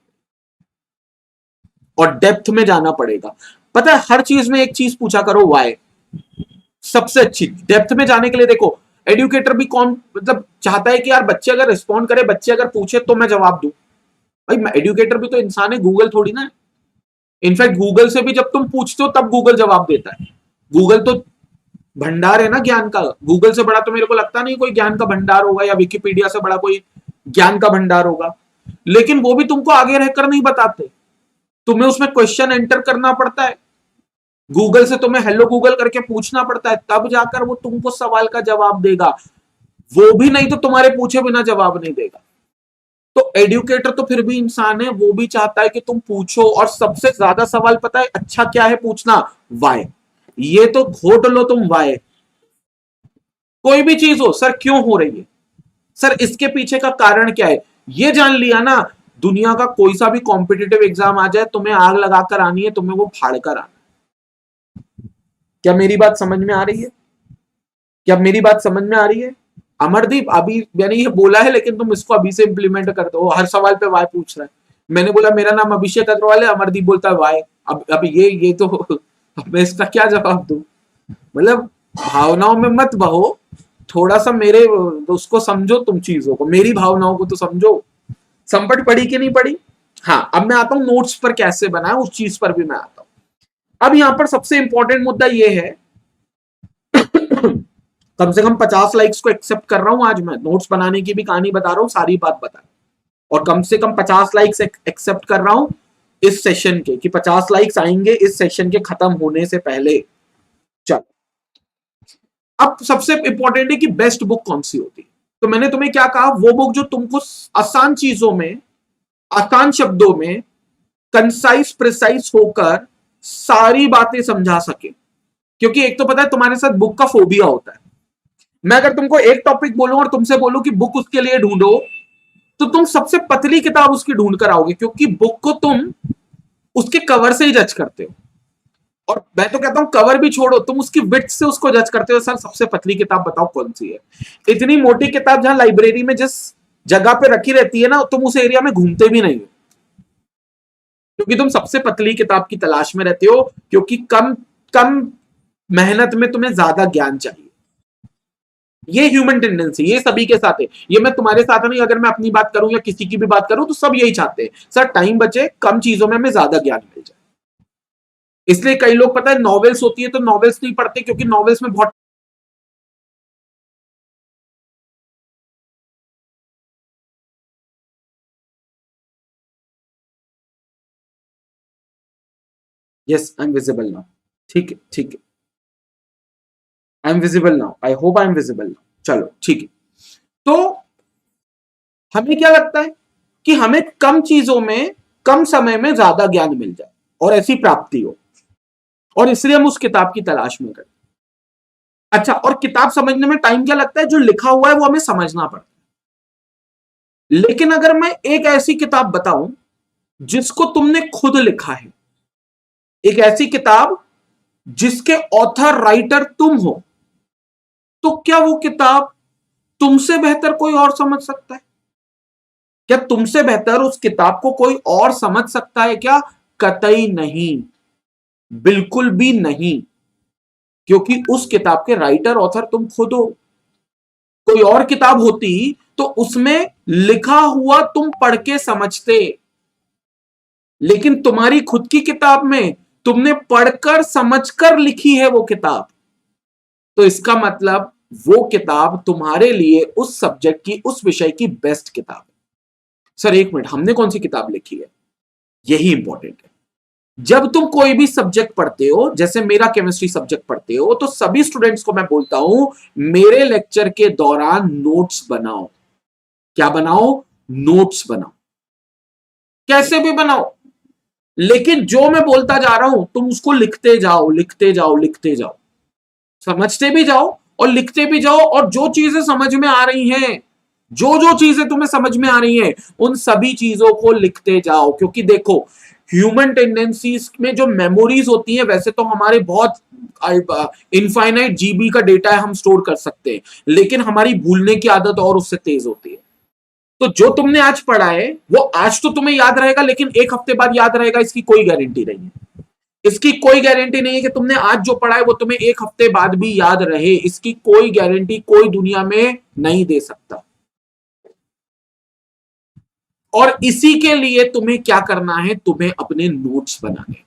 और डेप्थ में जाना पड़ेगा। पता है हर चीज में एक चीज पूछा करो, वाई। सबसे अच्छी डेप्थ में जाने के लिए देखो, एडुकेटर भी कौन मतलब चाहता है कि यार बच्चे अगर रिस्पॉन्ड करे, बच्चे अगर पूछे तो मैं जवाब दूं। भाई एडुकेटर भी तो इंसान है, गूगल थोड़ी ना है। इनफैक्ट गूगल से भी जब तुम पूछते हो तब गूगल जवाब देता है। गूगल तो भंडार है ना ज्ञान का। गूगल से बड़ा तो मेरे को लगता नहीं कोई ज्ञान का भंडार होगा, या विकिपीडिया से बड़ा कोई ज्ञान का भंडार होगा। लेकिन वो भी तुमको आगे रहकर नहीं बताते, तुम्हें उसमें क्वेश्चन एंटर करना पड़ता है। गूगल से तुम्हें हेलो गूगल करके पूछना पड़ता है, तब जाकर वो तुमको सवाल का जवाब देगा। वो भी नहीं तो तुम्हारे पूछे बिना जवाब नहीं देगा। तो एडुकेटर तो फिर भी इंसान है, वो भी चाहता है कि तुम पूछो। और सबसे ज्यादा सवाल पता है अच्छा क्या है पूछना? वाई। ये तो घोट लो तुम वाई। कोई भी चीज हो, सर क्यों हो रही है, सर इसके पीछे का कारण क्या है, ये जान लिया ना, दुनिया का कोई सा भी कॉम्पिटिटिव एग्जाम आ जाए, तुम्हें आग लगाकर आनी है, तुम्हें वो फाड़कर आना। क्या मेरी बात समझ में आ रही है? क्या मेरी बात समझ में आ रही है? अमरदीप, अभी मैंने ये बोला है लेकिन तुम इसको अभी से इंप्लीमेंट कर दो। हर सवाल पे वाई पूछ रहा है। मैंने बोला मेरा नाम अभिषेक अग्रवाल है, अमरदीप बोलता है वाई। अब ये तो अब मैं इसका क्या जवाब दूं? मतलब भावनाओं में मत बहो, थोड़ा सा मेरे उसको समझो, तुम चीजों को, मेरी भावनाओं को तो समझो। संपट पड़ी कि नहीं पड़ी? हाँ, अब मैं आता हूं नोट्स पर कैसे बनाए, उस चीज पर भी मैं आता हूं। अब यहां पर सबसे इंपॉर्टेंट मुद्दा यह है कम से कम 50 लाइक्स को एक्सेप्ट कर रहा हूं आज मैं, नोट्स बनाने की भी कहानी बता रहा हूं, सारी बात बता, और कम से कम 50 लाइक्स एक्सेप्ट कर रहा हूं इस सेशन के, कि 50 लाइक्स आएंगे इस सेशन के खत्म होने से पहले। चल, अब सबसे इंपॉर्टेंट है कि बेस्ट बुक कौन सी होती है। तो मैंने तुम्हें क्या कहा, वो बुक जो तुमको आसान चीजों में, आसान शब्दों में, कंसाइज प्रिसाइज होकर सारी बातें समझा सके। क्योंकि एक तो पता है तुम्हारे साथ बुक का फोबिया होता है। मैं अगर तुमको एक टॉपिक बोलूं और तुमसे बोलूं कि बुक उसके लिए ढूंढो, तो तुम सबसे पतली किताब उसकी ढूंढ कर आओगे, क्योंकि बुक को तुम उसके कवर से ही जज करते हो। और मैं तो कहता हूं कवर भी छोड़ो, तुम उसकी विड्थ से उसको जज करते हो। सर सबसे पतली किताब बताओ कौन सी है। इतनी मोटी किताब जहां लाइब्रेरी में जिस जगह पे रखी रहती है ना, तुम उस एरिया में घूमते भी नहीं हो, क्योंकि तुम सबसे पतली किताब की तलाश में रहते हो, क्योंकि कम कम मेहनत में तुम्हें ज्यादा ज्ञान चाहिए। ये ह्यूमन टेंडेंसी, ये सभी के साथ है। ये मैं तुम्हारे साथ नहीं, अगर मैं अपनी बात करूं या किसी की भी बात करूं तो सब यही चाहते हैं, सर टाइम बचे, कम चीजों में हमें ज्यादा ज्ञान मिल जाए। इसलिए कई लोग पता है नॉवेल्स होती है तो नॉवेल्स नहीं पढ़ते, क्योंकि नॉवेल्स में बहुत yes I am visible now. ठीक है ठीक है, I am visible now, I hope I am visible now. चलो ठीक है। तो हमें क्या लगता है कि हमें कम चीजों में कम समय में ज्यादा ज्ञान मिल जाए और ऐसी प्राप्ति हो, और इसलिए हम उस किताब की तलाश में करें। अच्छा, और किताब समझने में टाइम क्या लगता है, जो लिखा हुआ है वो हमें समझना पड़ता है। लेकिन अगर मैं एक ऐसी किताब बताऊं जिसको तुमने खुद लिखा है, एक ऐसी किताब जिसके ऑथर राइटर तुम हो, तो क्या वो किताब तुमसे बेहतर कोई और समझ सकता है? क्या तुमसे बेहतर उस किताब को कोई और समझ सकता है क्या? कतई नहीं, बिल्कुल भी नहीं, क्योंकि उस किताब के राइटर ऑथर तुम खुद हो। कोई और किताब होती तो उसमें लिखा हुआ तुम पढ़ के समझते, लेकिन तुम्हारी खुद की किताब में तुमने पढ़कर समझकर लिखी है वो किताब। तो इसका मतलब वो किताब तुम्हारे लिए उस सब्जेक्ट की, उस विषय की बेस्ट किताब है। सर एक मिनट, हमने कौन सी किताब लिखी है? यही इंपॉर्टेंट है। जब तुम कोई भी सब्जेक्ट पढ़ते हो, जैसे मेरा केमिस्ट्री सब्जेक्ट पढ़ते हो, तो सभी स्टूडेंट्स को मैं बोलता हूं मेरे लेक्चर के दौरान नोट्स बनाओ। क्या बनाओ? नोट्स बनाओ, कैसे भी बनाओ, लेकिन जो मैं बोलता जा रहा हूं तुम उसको लिखते जाओ, लिखते जाओ, लिखते जाओ, समझते भी जाओ और लिखते भी जाओ। और जो चीजें समझ में आ रही हैं, जो जो चीजें तुम्हें समझ में आ रही हैं, उन सभी चीजों को लिखते जाओ। क्योंकि देखो, ह्यूमन टेंडेंसीज में जो मेमोरीज होती हैं, वैसे तो हमारे बहुत इनफाइनाइट जीबी का डेटा है, हम स्टोर कर सकते हैं, लेकिन हमारी भूलने की आदत और उससे तेज होती है। तो जो तुमने आज पढ़ा है वो आज तो तुम्हें याद रहेगा, लेकिन एक हफ्ते बाद याद रहेगा, इसकी कोई गारंटी नहीं है। इसकी कोई गारंटी नहीं है कि तुमने आज जो पढ़ा है वो तुम्हें एक हफ्ते बाद भी याद रहे। इसकी कोई गारंटी कोई दुनिया में नहीं दे सकता। और इसी के लिए तुम्हें क्या करना है, तुम्हें अपने नोट्स बनाने।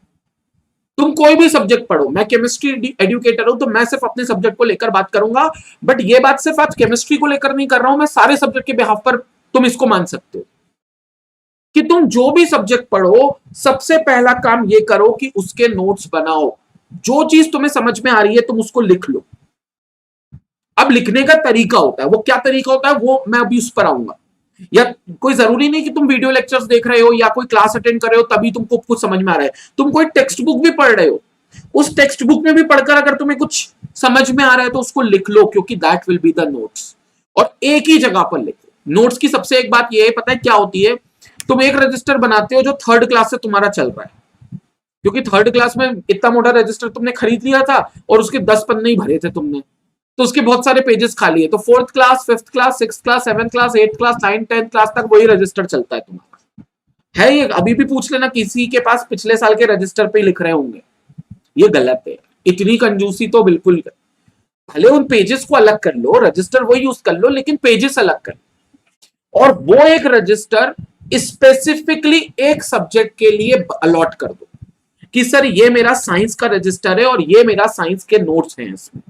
तुम कोई भी सब्जेक्ट पढ़ो, मैं केमिस्ट्री एजुकेटर हूं तो मैं सिर्फ अपने सब्जेक्ट को लेकर बात करूंगा, बट ये बात सिर्फ आज केमिस्ट्री को लेकर नहीं कर रहा हूं, मैं सारे सब्जेक्ट के बिहाफ पर तुम इसको मान सकते हो कि तुम जो भी सब्जेक्ट पढ़ो, सबसे पहला काम ये करो कि उसके नोट्स बनाओ। जो चीज तुम्हें समझ में आ रही है तुम उसको लिख लो। अब लिखने का तरीका होता है, वो क्या तरीका होता है वो मैं अभी उस पर आऊंगा। या कोई जरूरी नहीं कि तुम वीडियो लेक्चर्स देख रहे हो या कोई क्लास अटेंड कर रहे हो तभी तुमको कुछ समझ में आ रहा है। तुम कोई टेक्स्ट बुक भी पढ़ रहे हो, उस टेक्स्ट बुक में भी पढ़कर अगर तुम्हें कुछ समझ में आ रहा है तो उसको लिख लो, क्योंकि that will be the notes. और एक ही जगह पर लिखो। नोट्स की सबसे एक बात यह है, पता है क्या होती है, तुम एक रजिस्टर बनाते हो जो थर्ड क्लास से तुम्हारा चल रहा है, क्योंकि थर्ड क्लास में इतना मोटा रजिस्टर तुमने खरीद लिया था और उसके 10 पन्ने ही भरे थे तुमने, तो उसके बहुत सारे पेजेस खाली है। तो fourth class, fifth class, six class, seven class, eight class, 9, 10 class तक वही रजिस्टर चलता है तुम्हारा। है ये, अभी भी पूछ लेना किसी के पास पिछले साल के रजिस्टर पे लिख रहे होंगे। ये गलत है, इतनी कंजूसी तो बिल्कुल। भले उन पेजेस को अलग कर लो, रजिस्टर वो यूज कर लो, लेकिन पेजेस अलग कर लो, और वो एक रजिस्टर स्पेसिफिकली एक सब्जेक्ट के लिए अलॉट कर दो कि सर ये मेरा साइंस का रजिस्टर है और ये मेरा साइंस के नोट्स हैं इसमें।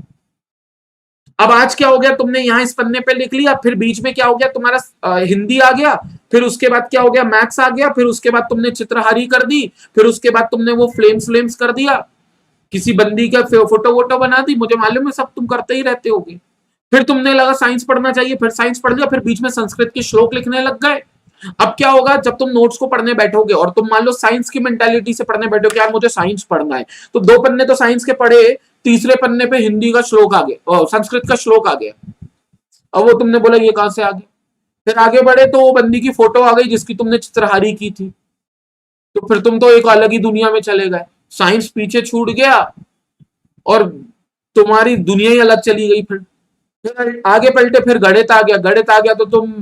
अब आज क्या हो गया, तुमने यहाँ इस पन्ने पे लिख लिया, फिर बीच में क्या हो गया तुम्हारा हिंदी आ गया, फिर उसके बाद क्या हो गया मैथ्स आ गया, फिर उसके बाद तुमने चित्रहारी कर दी, फिर उसके बाद तुमने वो फ्लेम्स कर दिया, किसी बंदी का फोटो वोटो बना दी, मुझे मालूम है सब तुम करते ही रहते होगे। फिर तुमने लगा साइंस पढ़ना चाहिए, फिर साइंस पढ़ लिया, फिर बीच में संस्कृत के श्लोक लिखने लग गए। अब क्या होगा, जब तुम नोट्स को पढ़ने बैठोगे और तुम मान लो साइंस की मेंटालिटी से पढ़ने बैठो कि यार मुझे साइंस पढ़ना है, तो 2 पन्ने तो साइंस के पढ़े, तीसरे पन्ने पे हिंदी का श्लोक आ गया, संस्कृत का श्लोक आ गया। अब वो तुमने बोला ये कहां से आ गया, फिर आगे बढ़े तो वो बंदी की फोटो आ गई जिसकी तुमने चित्रहारी की थी, तो फिर तुम तो एक अलग ही दुनिया में चले गए, साइंस पीछे छूट गया और तुम्हारी दुनिया ही अलग चली गई। फिर आगे पलटे, फिर गणित आ गया, गणित आ गया तो तुम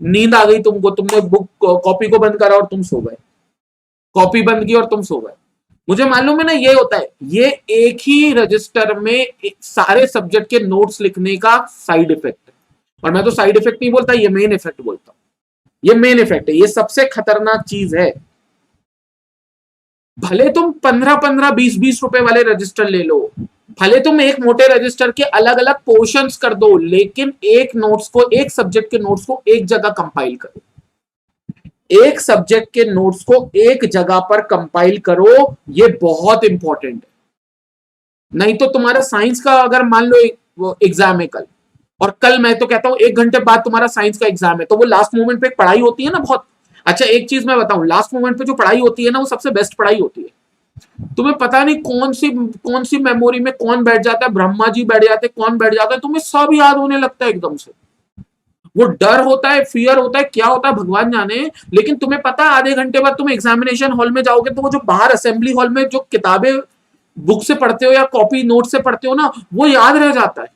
नींद आ गई तुमको, तुमने बुक कॉपी को बंद करा और तुम सो गए, कॉपी बंद की और तुम सो गए। मुझे मालूम है ना, ये होता है, ये एक ही रजिस्टर में सारे सब्जेक्ट के नोट्स लिखने का साइड इफेक्ट है। और मैं तो साइड इफेक्ट नहीं बोलता, ये मेन इफेक्ट बोलता हूं। ये मेन इफेक्ट है, ये सबसे खतरनाक चीज है। भले तुम 15-15, 20-20 रुपए वाले रजिस्टर ले लो, भले तुम एक मोटे रजिस्टर के अलग अलग पोर्शंस कर दो, लेकिन एक नोट्स को, एक सब्जेक्ट के नोट्स को एक जगह कंपाइल करो, एक सब्जेक्ट के नोट्स को एक जगह पर कंपाइल करो, ये बहुत इंपॉर्टेंट है। नहीं तो तुम्हारा साइंस का अगर मान लो एग्जाम है कल, और कल मैं तो कहता हूं 1 घंटे बाद तुम्हारा साइंस का एग्जाम है, तो वो लास्ट मोमेंट पे एक पढ़ाई होती है ना बहुत। अच्छा एक चीज मैं बताऊं, लास्ट मोमेंट पे जो पढ़ाई होती है ना, वो सबसे बेस्ट पढ़ाई होती है। तुम्हें पता नहीं कौन सी मेमोरी में कौन बैठ जाता है, ब्रह्मा जी बैठ जाते हैं, कौन बैठ जाता है, तुम्हें सब याद होने लगता है एकदम से। वो डर होता है, फियर होता है, क्या होता है भगवान जाने, लेकिन तुम्हें पता है आधे घंटे बाद तुम एग्जामिनेशन हॉल में जाओगे तो वो जो बाहर असेंबली हॉल में जो किताबें बुक से पढ़ते हो या कॉपी नोट से पढ़ते हो ना, वो याद रह जाता है।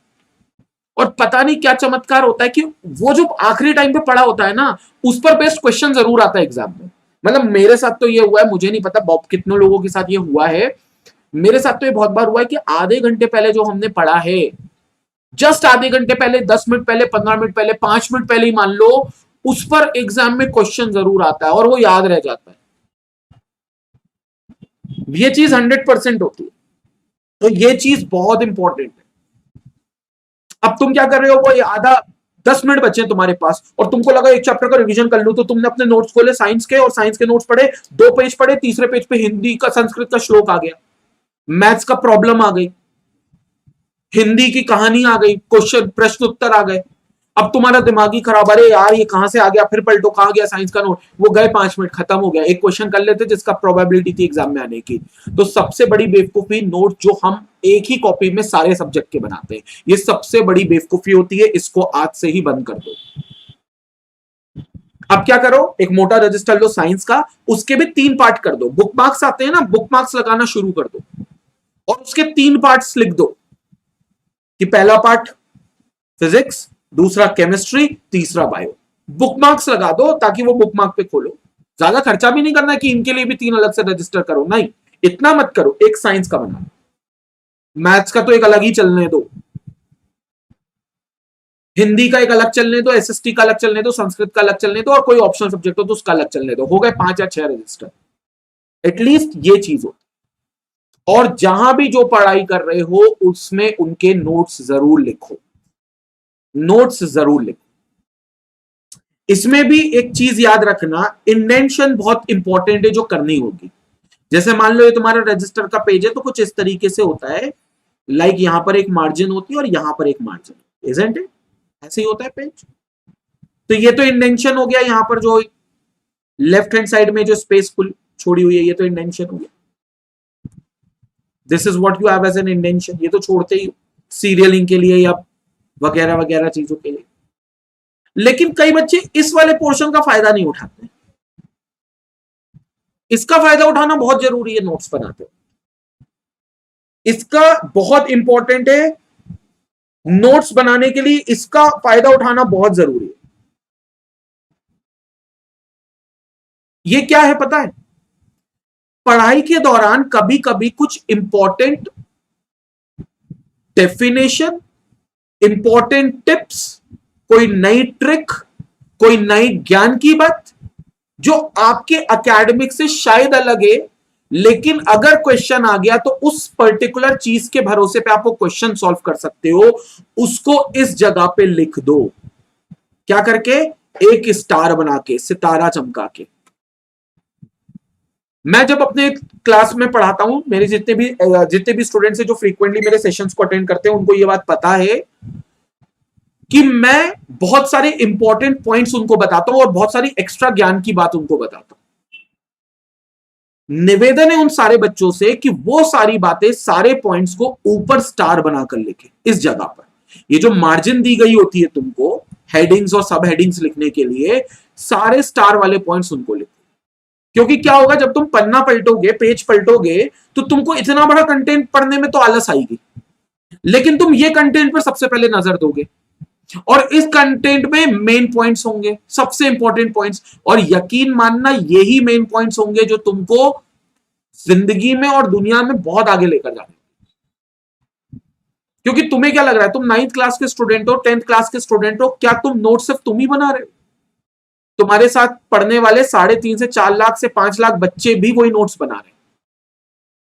और पता नहीं क्या चमत्कार होता है कि वो जो आखिरी टाइम पे पढ़ा होता है ना, उस पर बेस्ट क्वेश्चन जरूर आता है एग्जाम में। मतलब मेरे साथ तो ये हुआ है, मुझे नहीं पता बॉब कितने लोगों के साथ ये हुआ है, मेरे साथ तो ये बहुत बार हुआ है कि आधे घंटे पहले जो हमने पढ़ा है, जस्ट आधे घंटे पहले, 10 मिनट पहले, 15 मिनट पहले, 5 मिनट पहले ही मान लो, उस पर एग्जाम में क्वेश्चन जरूर आता है और वो याद रह जाता है। ये चीज 100% होती है, तो ये चीज बहुत इंपॉर्टेंट है। अब तुम क्या कर रहे हो, वो आधा 10 मिनट बचे तुम्हारे पास और तुमको लगा एक चैप्टर का रिवीजन कर लूं, तो तुमने अपने नोट्स खोले साइंस के और साइंस के नोट्स पढ़े, 2 पेज पढ़े, तीसरे पेज पे हिंदी का संस्कृत का श्लोक आ गया, मैथ्स का प्रॉब्लम आ गई, हिंदी की कहानी आ गई, क्वेश्चन प्रश्न उत्तर आ गए। अब तुम्हारा दिमागी खराब, अरे यार ये कहां से आ गया, फिर पलटो कहां गया साइंस का नोट, वो गए 5 मिनट, खत्म हो गया, एक क्वेश्चन कर लेते जिसका प्रोबेबिलिटी थी एग्जाम में आने की। तो सबसे बड़ी बेवकूफी नोट जो हम एक ही कॉपी में सारे सब्जेक्ट के बनाते हैं, ये सबसे बड़ी बेवकूफी होती है, इसको आज से ही बंद कर दो। अब क्या करो, एक मोटा रजिस्टर लो साइंस का, उसके भी 3 पार्ट कर दो, बुक मार्क्स आते हैं ना, बुक मार्क्स लगाना शुरू कर दो और उसके 3 पार्ट्स लिख दो कि पहला पार्ट फिजिक्स, दूसरा केमिस्ट्री, तीसरा बायो। बुक मार्क्स लगा दो ताकि वो बुक मार्क पे खोलो। ज्यादा खर्चा भी नहीं करना कि इनके लिए भी 3 अलग से रजिस्टर करो, नहीं इतना मत करो, एक साइंस का बना, मैथ्स का तो एक अलग ही चलने दो, हिंदी का एक अलग चलने दो, एसएसटी का अलग चलने दो, संस्कृत का अलग चलने दो, और कोई ऑप्शनल सब्जेक्ट हो तो उसका अलग चलने दो। हो गए 5 या 6 रजिस्टर, एटलीस्ट ये चीज हो। और जहां भी जो पढ़ाई कर रहे हो उसमें उनके नोट्स जरूर लिखो, नोट्स जरूर लिखो। इसमें भी एक चीज याद रखना, इंडेंशन बहुत इंपॉर्टेंट है जो करनी होगी। जैसे मान लो ये तुम्हारा रजिस्टर का पेज है, तो कुछ इस तरीके से होता है, लाइक यहां पर एक मार्जिन होती है और यहां पर एक मार्जिन, इजंट इट? ऐसे ही होता है पेज। तो ये तो इंडेंशन हो गया, यहां पर जो लेफ्ट हैंड साइड में जो स्पेस छोड़ी हुई है, ये तो इंडेंशन हो गया। This is what you have as an indentation. ये तो छोड़ते ही सीरियलिंग के लिए या वगैरह वगैरह चीजों के लिए। लेकिन कई बच्चे इस वाले पोर्शन का फायदा नहीं उठाते, इसका फायदा उठाना बहुत जरूरी है नोट्स बनाते हो, इसका बहुत इंपॉर्टेंट है, नोट्स बनाने के लिए इसका फायदा उठाना बहुत जरूरी है। ये क्या है पता है, पढ़ाई के दौरान कभी कभी कुछ इंपॉर्टेंट डेफिनेशन, इंपॉर्टेंट टिप्स, कोई नई ट्रिक, कोई नई ज्ञान की बात जो आपके एकेडमिक से शायद अलग है, लेकिन अगर क्वेश्चन आ गया तो उस पर्टिकुलर चीज के भरोसे पे आप वो क्वेश्चन सॉल्व कर सकते हो। उसको इस जगह पे लिख दो, क्या करके, एक स्टार बना के, सितारा चमका के। मैं जब अपने क्लास में पढ़ाता हूं, मेरे जितने भी स्टूडेंट्स हैं जो फ्रीक्वेंटली मेरे सेशंस को अटेंड करते हैं, उनको ये बात पता है कि मैं बहुत सारे इंपॉर्टेंट पॉइंट्स उनको बताता हूं और बहुत सारी एक्स्ट्रा ज्ञान की बात उनको बताता हूं। निवेदन है उन सारे बच्चों से कि वो सारी बातें, सारे पॉइंट्स को ऊपर स्टार बनाकर लिखे इस जगह पर। ये जो मार्जिन दी गई होती है तुमको हेडिंग्स और सब हेडिंग्स लिखने के लिए, सारे स्टार वाले पॉइंट्स उनको लिखो। क्योंकि क्या होगा, जब तुम पन्ना पलटोगे, पेज पलटोगे, तो तुमको इतना बड़ा कंटेंट पढ़ने में तो आलस आएगी, लेकिन तुम ये कंटेंट पर सबसे पहले नजर दोगे और इस कंटेंट में मेन पॉइंट्स होंगे, सबसे इंपॉर्टेंट पॉइंट्स। और यकीन मानना, यही मेन पॉइंट्स होंगे जो तुमको जिंदगी में और दुनिया में बहुत आगे लेकर जाएंगे। क्योंकि तुम्हें क्या लग रहा है, तुम 9th क्लास के स्टूडेंट हो, 10th क्लास के स्टूडेंट हो, क्या तुम नोट सिर्फ तुम ही बना रहे हो? तुम्हारे साथ पढ़ने वाले 3.5 से 4 लाख से 5 लाख बच्चे भी वही नोट्स बना रहे हैं।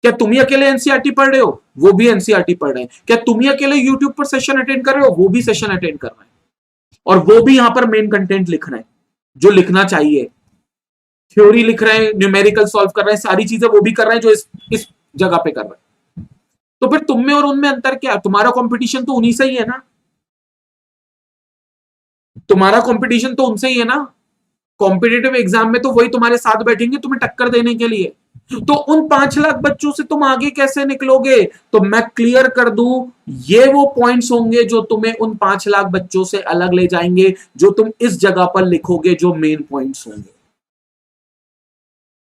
क्या तुम ही अकेले एनसीईआरटी पढ़ रहे हो? वो भी एनसीईआरटी पढ़ रहे हैं। क्या तुम ही अकेले यूट्यूब पर सेशन अटेंड कर रहे हो? वो भी सेशन अटेंड कर रहे हैं। और वो भी यहां पर मेन कंटेंट लिख रहे हैं जो लिखना चाहिए। थ्योरी लिख रहे हैं, न्यूमेरिकल सॉल्व कर रहे हैं, सारी चीजें वो भी कर रहे हैं जो इस जगह पे कर रहे हैं। तो फिर तुम में और उनमें अंतर क्या? तुम्हारा कंपटीशन तो उन्हीं से ही है ना, तुम्हारा कंपटीशन तो उनसे ही है ना। कॉम्पिटेटिव एग्जाम में तो वही तुम्हारे साथ बैठेंगे तुम्हें टक्कर देने के लिए। तो उन 5 लाख बच्चों से तुम आगे कैसे निकलोगे? तो मैं क्लियर कर दूं, ये वो पॉइंट्स होंगे जो तुम्हें उन 5 लाख बच्चों से अलग ले जाएंगे, जो तुम इस जगह पर लिखोगे, जो मेन पॉइंट्स होंगे।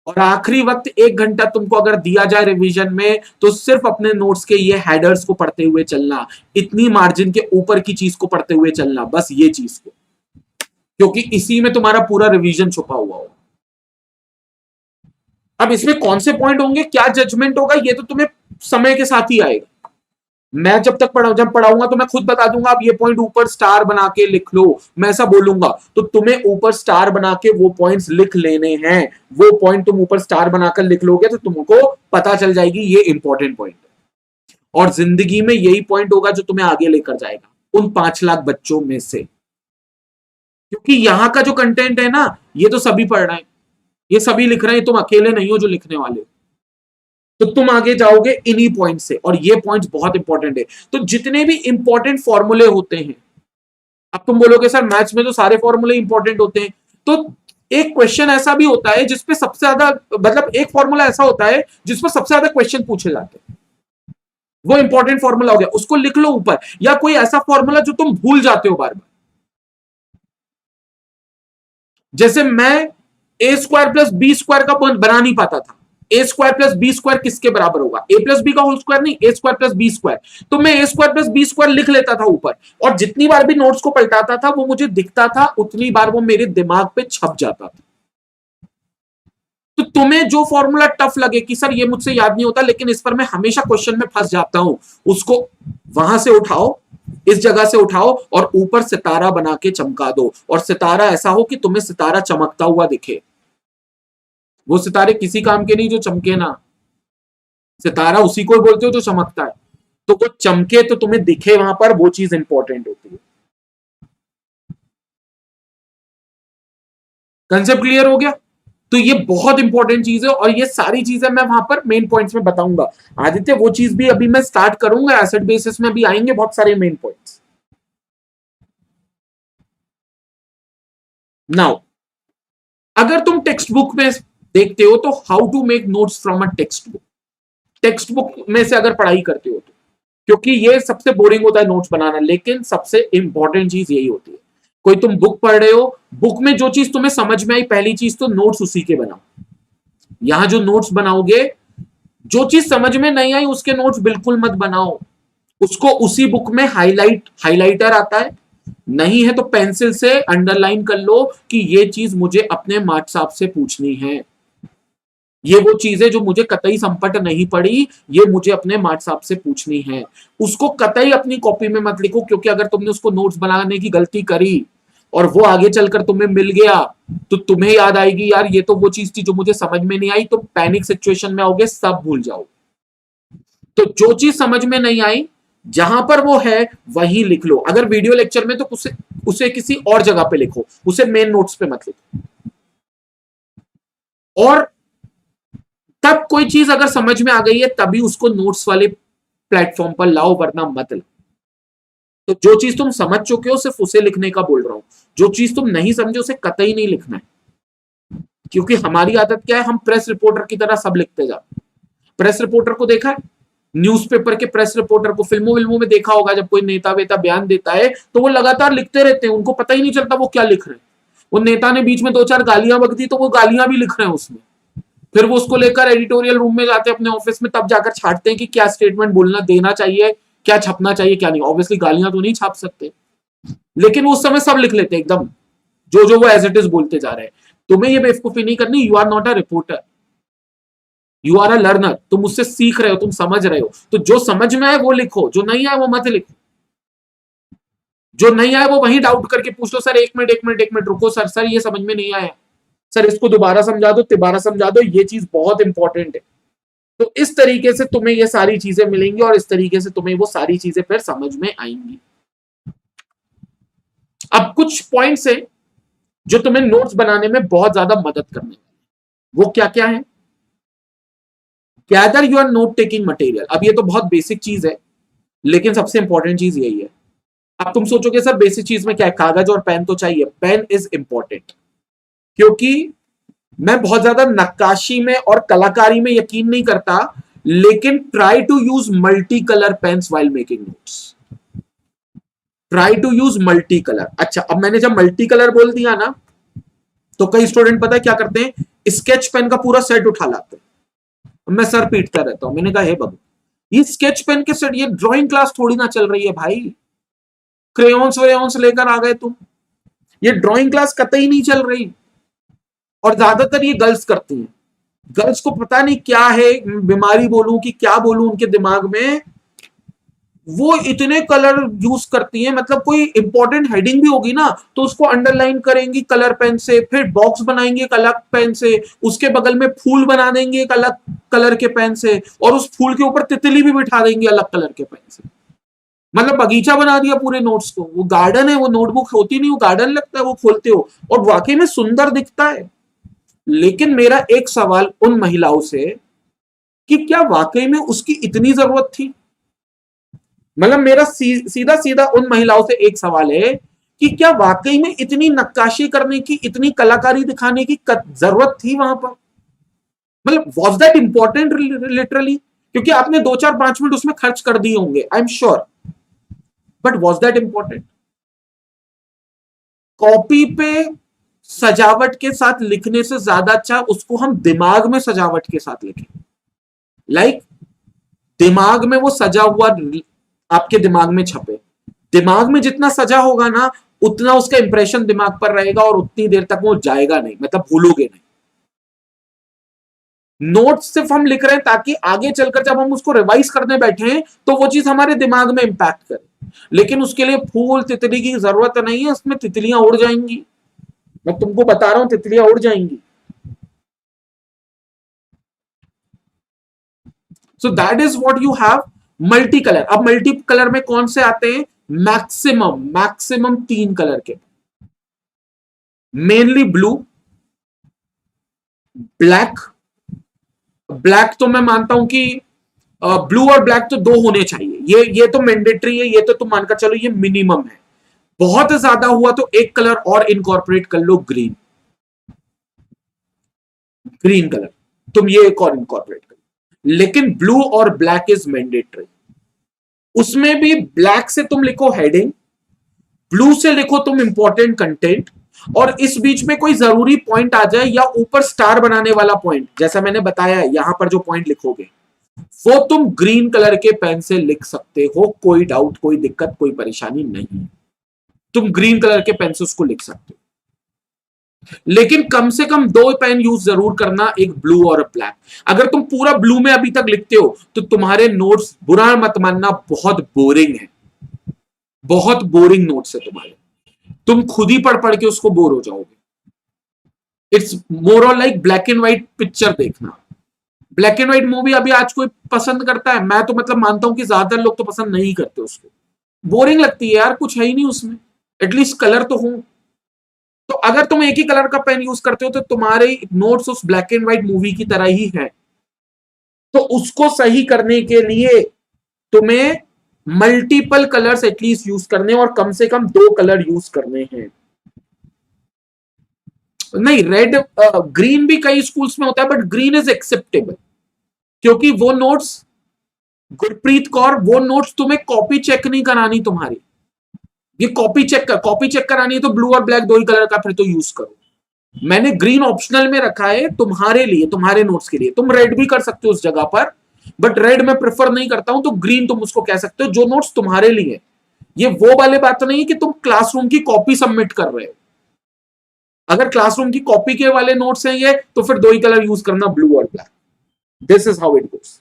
और आखिरी वक्त 1 घंटा तुमको अगर दिया जाए रिवीजन में, तो सिर्फ अपने नोट्स के ये हेडर्स को पढ़ते हुए चलना, इतनी मार्जिन के ऊपर की चीज को पढ़ते हुए चलना, बस ये चीज को, क्योंकि इसी में तुम्हारा पूरा रिवीजन छुपा हुआ होगा। अब इसमें कौन से पॉइंट होंगे, क्या जजमेंट होगा, ये तो तुम्हें समय के साथ ही आएगा। मैं जब पढ़ाऊंगा तो मैं खुद बता दूंगा, आप ये पॉइंट ऊपर स्टार बना के लिख लो, मैं ऐसा बोलूंगा तो तुम्हें ऊपर स्टार बना के वो पॉइंट्स लिख लेने हैं। वो पॉइंट तुम ऊपर स्टार बनाकर लिख लोगे तो तुमको पता चल जाएगी ये इंपॉर्टेंट पॉइंट है। और जिंदगी में यही पॉइंट होगा जो तुम्हें आगे लेकर जाएगा उन 5 लाख बच्चों में से। क्योंकि यहां का जो कंटेंट है ना, ये तो सभी पढ़ रहे हैं, ये सभी लिख रहे हैं, तुम अकेले नहीं हो जो लिखने वाले हो। तो तुम आगे जाओगे इन्हीं पॉइंट से, और ये पॉइंट्स बहुत इंपॉर्टेंट है। तो जितने भी इंपॉर्टेंट फॉर्मूले होते हैं, अब तुम बोलोगे सर मैथ्स में तो सारे फॉर्मूले इंपॉर्टेंट होते हैं, तो एक क्वेश्चन ऐसा भी होता है जिसपे सबसे ज्यादा, मतलब एक फॉर्मूला ऐसा होता है जिस पर सबसे ज्यादा क्वेश्चन पूछे जाते हैं, वो इंपॉर्टेंट फॉर्मूला हो गया, उसको लिख लो ऊपर। या कोई ऐसा फॉर्मूला जो तुम भूल जाते हो बार बार, जैसे मैं ए स्क्वायर प्लस बी स्क्वायर का बना नहीं पाता था। ए स्क्वायर प्लस बी स्क्वायर किसके बराबर होगा? ए प्लस बी का होल स्क्वायर नहीं, ए स्क्वायर प्लस बी स्क्वायर। तो मैं ए स्क्वायर प्लस बी स्क्वायर लिख लेता था ऊपर, और जितनी बार भी नोट्स को पलटाता था वो मुझे दिखता था, उतनी बार वो मेरे दिमाग पे छप जाता था। तो तुम्हें जो फॉर्मूला टफ लगे कि सर ये मुझसे याद नहीं होता, लेकिन इस पर मैं हमेशा क्वेश्चन में फंस जाता हूं, उसको वहां से उठाओ, इस जगह से उठाओ और ऊपर सितारा बना के चमका दो। और सितारा ऐसा हो कि तुम्हें सितारा चमकता हुआ दिखे। वो सितारे किसी काम के नहीं जो चमके ना, सितारा उसी को बोलते हो जो चमकता है। तो वो चमके तो तुम्हें दिखे वहां पर, वो चीज इंपॉर्टेंट होती है। कंसेप्ट क्लियर हो गया? तो ये बहुत इंपॉर्टेंट चीज है, और ये सारी चीजें मैं वहां पर मेन पॉइंट्स में बताऊंगा। आदित्य वो चीज भी अभी मैं स्टार्ट करूंगा, एसेट बेसिस में भी आएंगे बहुत सारे मेन पॉइंट्स। नाउ अगर तुम टेक्स्ट बुक में देखते हो तो how to make notes from a textbook, textbook में से अगर पढ़ाई करते हो तो, क्योंकि ये सबसे बोरिंग होता है नोट्स बनाना, लेकिन सबसे इंपॉर्टेंट चीज यही होती है। कोई तुम बुक पढ़ रहे हो, बुक में जो चीज तुम्हें समझ में आई, पहली चीज तो नोट्स उसी के बनाओ। यहां जो नोट्स बनाओगे, जो चीज समझ में नहीं आई उसके नोट्स बिल्कुल मत बनाओ। उसको उसी बुक में हाइलाइटर आता है, नहीं है तो पेंसिल से अंडरलाइन कर लो कि ये चीज मुझे अपने मार्क्स साहब से पूछनी है। ये वो चीजें जो मुझे कतई संपट नहीं पड़ी, ये मुझे अपने मार्क्स साहब से पूछनी है। उसको कतई अपनी कॉपी में मत लिखो, क्योंकि अगर तुमने उसको नोट्स बनाने की गलती करी और वो आगे चलकर तुम्हें मिल गया तो तुम्हें याद आएगी यार ये तो वो चीज थी जो मुझे समझ में नहीं आई, तो पैनिक सिचुएशन में आओगे, सब भूल जाओ। तो जो चीज समझ में नहीं आई जहां पर वो है वहीं लिख लो। अगर वीडियो लेक्चर में तो उसे किसी और जगह पे लिखो, उसे मेन नोट्स पे मत लिखो। और तब कोई चीज अगर समझ में आ गई है तभी उसको नोट्स वाले प्लेटफॉर्म पर लाओ, वरना मत लाओ। तो जो चीज तुम समझ चुके हो सिर्फ उसे लिखने का बोल रहा हूं, जो चीज तुम नहीं समझे उसे कतई नहीं लिखना है। क्योंकि हमारी आदत क्या है, हम प्रेस रिपोर्टर की तरह सब लिखते जाते। प्रेस रिपोर्टर को देखा है, न्यूज़पेपर के प्रेस रिपोर्टर को फिल्मों विल्मों में देखा होगा, जब कोई नेता वेता बयान देता है तो वो लगातार लिखते रहते हैं, उनको पता ही नहीं चलता वो क्या लिख रहे हैं। वो नेता ने बीच में 2-4 गालियां बक दी तो वो गालियां भी लिख रहे हैं उसमें, फिर वो उसको लेकर एडिटोरियल रूम में जाते हैं अपने ऑफिस में, तब जाकर छाटते हैं कि क्या स्टेटमेंट बोलना देना चाहिए, क्या छपना चाहिए क्या नहीं। ऑब्वियसली गालियां तो नहीं छाप सकते, लेकिन उस समय सब लिख लेते एकदम, जो जो वो एज इट इज बोलते जा रहे हैं। तुम्हें ये बेवकूफी नहीं करनी। You are not a reporter, you are a learner. तुम उससे सीख रहे हो, तुम समझ रहे हो, तो जो समझ में आए वो लिखो, जो नहीं आए वो मत लिखो। जो नहीं आए वो वहीं डाउट करके पूछ लो, सर एक मिनट एक मिनट एक मिनट रुको, सर सर ये समझ में नहीं आया, सर इसको दोबारा समझा दो, तिबारा समझा दो, ये चीज बहुत इंपॉर्टेंट है। तो इस तरीके से तुम्हें ये सारी चीजें मिलेंगी और इस तरीके से तुम्हें वो सारी चीजें फिर समझ में आएंगी। अब कुछ पॉइंट्स है जो तुम्हें नोट्स बनाने में बहुत ज्यादा मदद करने, वो क्या क्या है। Gather your note taking material. अब ये तो बहुत बेसिक चीज है, लेकिन सबसे इंपॉर्टेंट चीज यही है। अब तुम सोचोगे सर बेसिक चीज में क्या है, कागज और पेन तो चाहिए। पेन इज इंपॉर्टेंट, क्योंकि मैं बहुत ज्यादा नक्काशी में और कलाकारी में यकीन नहीं करता, लेकिन try to use multi colour pens while making notes. Try to use multi colour. अच्छा, अब मैंने जब मल्टी कलर बोल दिया ना, तो कई स्टूडेंट पता है क्या करते हैं, स्केच पेन का पूरा सेट उठा लाते हैं। मैं सर पीटता रहता हूं, मैंने कहा हे बाबू, ये स्केच पेन के सेट, ये ड्राइंग क्लास थोड़ी ना चल रही है भाई, क्रेयॉन्स वेयॉन्स लेकर आ गए तुम, ये ड्राइंग क्लास कतई नहीं चल रही। और ज्यादातर ये गर्ल्स करती हैं। गर्ल्स को पता नहीं क्या है, बीमारी बोलूं कि क्या बोलूं, उनके दिमाग में वो इतने कलर यूज करती हैं। मतलब कोई इंपॉर्टेंट हेडिंग भी होगी ना तो उसको अंडरलाइन करेंगी कलर पेन से, फिर बॉक्स बनाएंगे एक अलग पेन से, उसके बगल में फूल बना देंगे एक अलग कलर के पेन से, और उस फूल के ऊपर तितली भी बिठा देंगे अलग कलर के पेन से। मतलब बगीचा बना दिया पूरे नोट्स को। वो गार्डन है, वो नोटबुक होती नहीं, वो गार्डन लगता है। वो खोलते हो और वाकई में सुंदर दिखता है। लेकिन मेरा एक सवाल उन महिलाओं से कि क्या वाकई में उसकी इतनी जरूरत थी। मतलब मेरा सीधा सीधा उन महिलाओं से एक सवाल है कि क्या वाकई में इतनी नक्काशी करने की, इतनी कलाकारी दिखाने की जरूरत थी वहां पर। मतलब वॉज दैट इंपॉर्टेंट लिटरली, क्योंकि आपने 2-4-5 मिनट उसमें खर्च कर दिए होंगे, I am sure, but was that important. Copy पे सजावट के साथ लिखने से ज्यादा अच्छा उसको हम दिमाग में सजावट के साथ लिखें। लाइक दिमाग में वो सजा हुआ आपके दिमाग में छपे। दिमाग में जितना सजा होगा ना, उतना उसका इंप्रेशन दिमाग पर रहेगा और उतनी देर तक वो जाएगा नहीं, मतलब भूलोगे नहीं। नोट्स सिर्फ हम लिख रहे हैं ताकि आगे चलकर जब हम उसको रिवाइज करने बैठे तो वो चीज हमारे दिमाग में इंपैक्ट करे। लेकिन उसके लिए फूल तितली की जरूरत नहीं है, उसमें तितलियां उड़ जाएंगी। मैं तुमको बता रहा हूं, तितलियां उड़ जाएंगी। So that is what you have multi colour. अब मल्टी कलर में कौन से आते हैं, मैक्सिमम मैक्सिमम 3 कलर के, मेनली ब्लू, ब्लैक। ब्लैक तो मैं मानता हूं कि ब्लू और ब्लैक तो 2 होने चाहिए, ये तो मैंडेटरी है, ये तो तुम मानकर चलो ये मिनिमम है। बहुत ज्यादा हुआ तो एक कलर और इनकॉर्पोरेट कर लो, ग्रीन। ग्रीन कलर तुम ये एक और इनकॉर्पोरेट कर लो, लेकिन ब्लू और ब्लैक इज मैंडेटरी। उसमें भी ब्लैक से तुम लिखो हेडिंग, ब्लू से लिखो तुम इंपॉर्टेंट कंटेंट, और इस बीच में कोई जरूरी पॉइंट आ जाए या ऊपर स्टार बनाने वाला पॉइंट, जैसा मैंने बताया यहां पर जो पॉइंट लिखोगे वो तुम ग्रीन कलर के पेन से लिख सकते हो। कोई डाउट, कोई दिक्कत, कोई परेशानी नहीं, तुम ग्रीन कलर के पेन से उसको लिख सकते हो। लेकिन कम से कम 2 पेन यूज जरूर करना, एक ब्लू और ब्लैक। अगर तुम पूरा ब्लू में अभी तक लिखते हो तो तुम्हारे नोट्स, बुरा मत मानना, बहुत बोरिंग है, बहुत बोरिंग नोट्स है तुम्हारे। तुम खुद ही पढ़ पढ़ के उसको बोर हो जाओगे। इट्स मोर और like black and white picture देखना। ब्लैक एंड व्हाइट मूवी अभी आज कोई पसंद करता है? मैं तो मतलब मानता हूं कि ज्यादातर लोग तो पसंद नहीं करते उसको, बोरिंग लगती है यार, कुछ है ही नहीं उसमें, एटलीस्ट कलर तो हो। तो अगर तुम एक ही कलर का पेन यूज करते हो तो तुम्हारे नोट्स उस ब्लैक एंड व्हाइट मूवी की तरह ही है। तो उसको सही करने के लिए तुम्हें मल्टीपल कलर्स एटलीस्ट यूज करने, और कम से कम 2 कलर यूज करने हैं। नहीं, रेड ग्रीन भी कई स्कूल्स में होता है, बट ग्रीन इज एक्सेप्टेबल, क्योंकि वो नोट्स, गुरप्रीत कौर, वो नोट्स तुम्हें कॉपी चेक नहीं करानी तुम्हारी। ये कॉपी चेक करानी है तो ब्लू और ब्लैक 2 ही कलर का फिर तो यूज करो। मैंने ग्रीन ऑप्शनल में रखा है तुम्हारे लिए, तुम्हारे नोट्स के लिए। तुम रेड भी कर सकते हो उस जगह पर, बट रेड मैं प्रेफर नहीं करता हूं, तो ग्रीन तुम उसको कह सकते हो, जो नोट्स तुम्हारे लिए। ये वो वाले बात नहीं है कि तुम क्लासरूम की कॉपी सबमिट कर रहे हो। अगर क्लासरूम की कॉपी के वाले नोट्स हैं ये, तो फिर 2 ही कलर यूज करना, ब्लू और black. This is how it goes.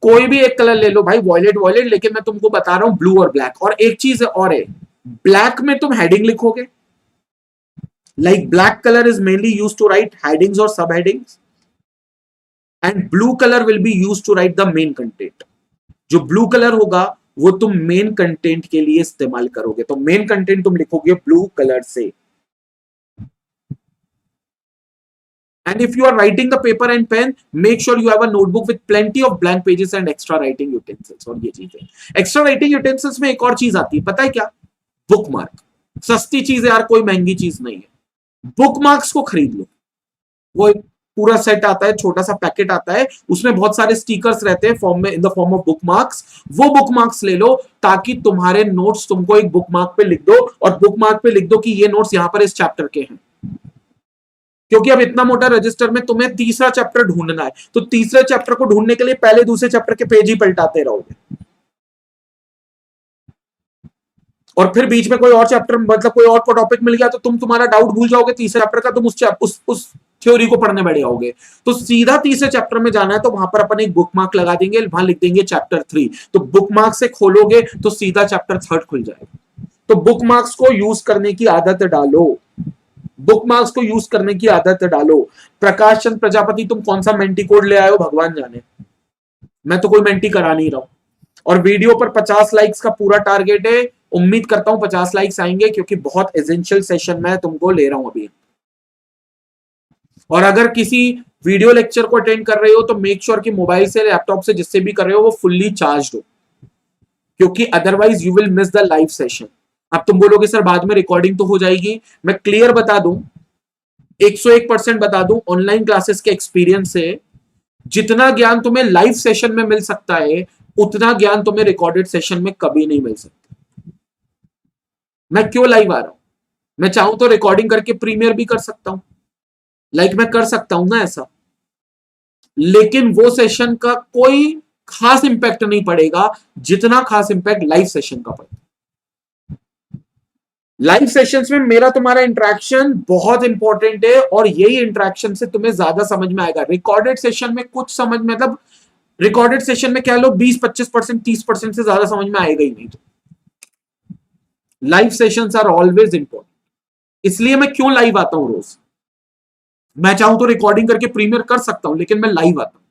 कोई भी एक कलर ले लो भाई, वॉयलेट वॉयलेट, लेकिन मैं तुमको बता रहा हूं ब्लू और ब्लैक। और एक चीज और है, ब्लैक में तुम हेडिंग लिखोगे, like black colour is mainly used to write headings और sub headings, and blue colour will be used to write the main content. जो ब्लू कलर होगा वो तुम मेन कंटेंट के लिए इस्तेमाल करोगे, तो मेन कंटेंट तुम लिखोगे ब्लू कलर से। And if you are writing the paper and pen, make sure you have a notebook with plenty of blank pages and extra writing utensils। और ये चीजें, एक्स्ट्रा राइटिंग यूटेंसिल्स में एक और चीज आती है, पता है क्या? Book mark. सस्ती चीज है यार, कोई महंगी चीज नहीं है। बुक मार्क्स को खरीद लो, वो एक पूरा सेट आता है, छोटा सा पैकेट आता है, उसमें बहुत सारे स्टिकर्स रहते हैं फॉर्म में, in the form of book marks. वो बुक मार्क्स ले लो, ताकि तुम्हारे नोट्स तुमको एक बुक मार्क पे लिख दो, और बुक मार्क पे लिख दो कि ये नोट्स यहां पर इस चैप्टर के हैं। क्योंकि अब इतना मोटा रजिस्टर में तुम्हें तीसरा चैप्टर ढूंढना है, तो तीसरे चैप्टर को ढूंढने के लिए पहले दूसरे चैप्टर के पेज ही पलटाते रहोगे, और फिर बीच में कोई और चैप्टर, मतलब कोई और टॉपिक मिल गया तो तुम तुम्हारा डाउट भूल जाओगे तीसरे चैप्टर का, तुम उस थ्योरी को पढ़ने बैठ जाओगे। तो सीधा तीसरे चैप्टर में जाना है, तो वहां पर अपन एक बुक मार्क लगा देंगे, वहां लिख देंगे चैप्टर 3, तो बुक मार्क से खोलोगे तो सीधा चैप्टर 3 खुल जाएगा। तो बुक मार्क्स को यूज करने की आदत डालो, बुक मार्क्स को यूज करने की आदत डालो। प्रकाश चंद प्रजापति, तुम कौन सा मेंटी कोड ले आए हो भगवान जाने, मैं तो कोई मेंटी करा नहीं रहा हूं। और वीडियो पर 50 लाइक्स का पूरा टारगेट है, उम्मीद करता हूं 50 लाइक्स आएंगे, क्योंकि बहुत एसेंशियल सेशन मैं तुमको ले रहा हूं अभी। और अगर किसी वीडियो लेक्चर को अटेंड कर रहे हो तो मेक श्योर कि मोबाइल से, लैपटॉप से, जिससे भी कर रहे हो वो फुल्ली चार्ज हो, क्योंकि otherwise you will miss the live session. अब तुम बोलोगे सर बाद में रिकॉर्डिंग तो हो जाएगी, मैं क्लियर बता दूं, 101% बता दूं, ऑनलाइन क्लासेस के एक्सपीरियंस से, जितना ज्ञान तुम्हें लाइव सेशन में मिल सकता है, उतना ज्ञान तुम्हें रिकॉर्डेड सेशन में कभी नहीं मिल सकता। मैं क्यों लाइव आ रहा हूं? मैं चाहूं तो रिकॉर्डिंग करके प्रीमियर भी कर सकता हूं, लाइक मैं कर सकता हूं ना ऐसा, लेकिन वो सेशन का कोई खास इंपैक्ट नहीं पड़ेगा जितना खास इंपैक्ट लाइव सेशन का पड़ेगा। लाइव सेशंस में मेरा तुम्हारा इंटरेक्शन बहुत इंपॉर्टेंट है, और यही इंटरेक्शन से तुम्हें ज्यादा समझ में आएगा। रिकॉर्डेड सेशन में कुछ समझ, मतलब रिकॉर्डेड सेशन में क्या लो 20-25%, 30% से ज्यादा समझ में आएगा ही नहीं। तो live sessions are always important, इसलिए मैं क्यों लाइव आता हूं रोज। मैं चाहूं तो रिकॉर्डिंग करके प्रीमियर कर सकता हूं, लेकिन मैं लाइव आता हूं।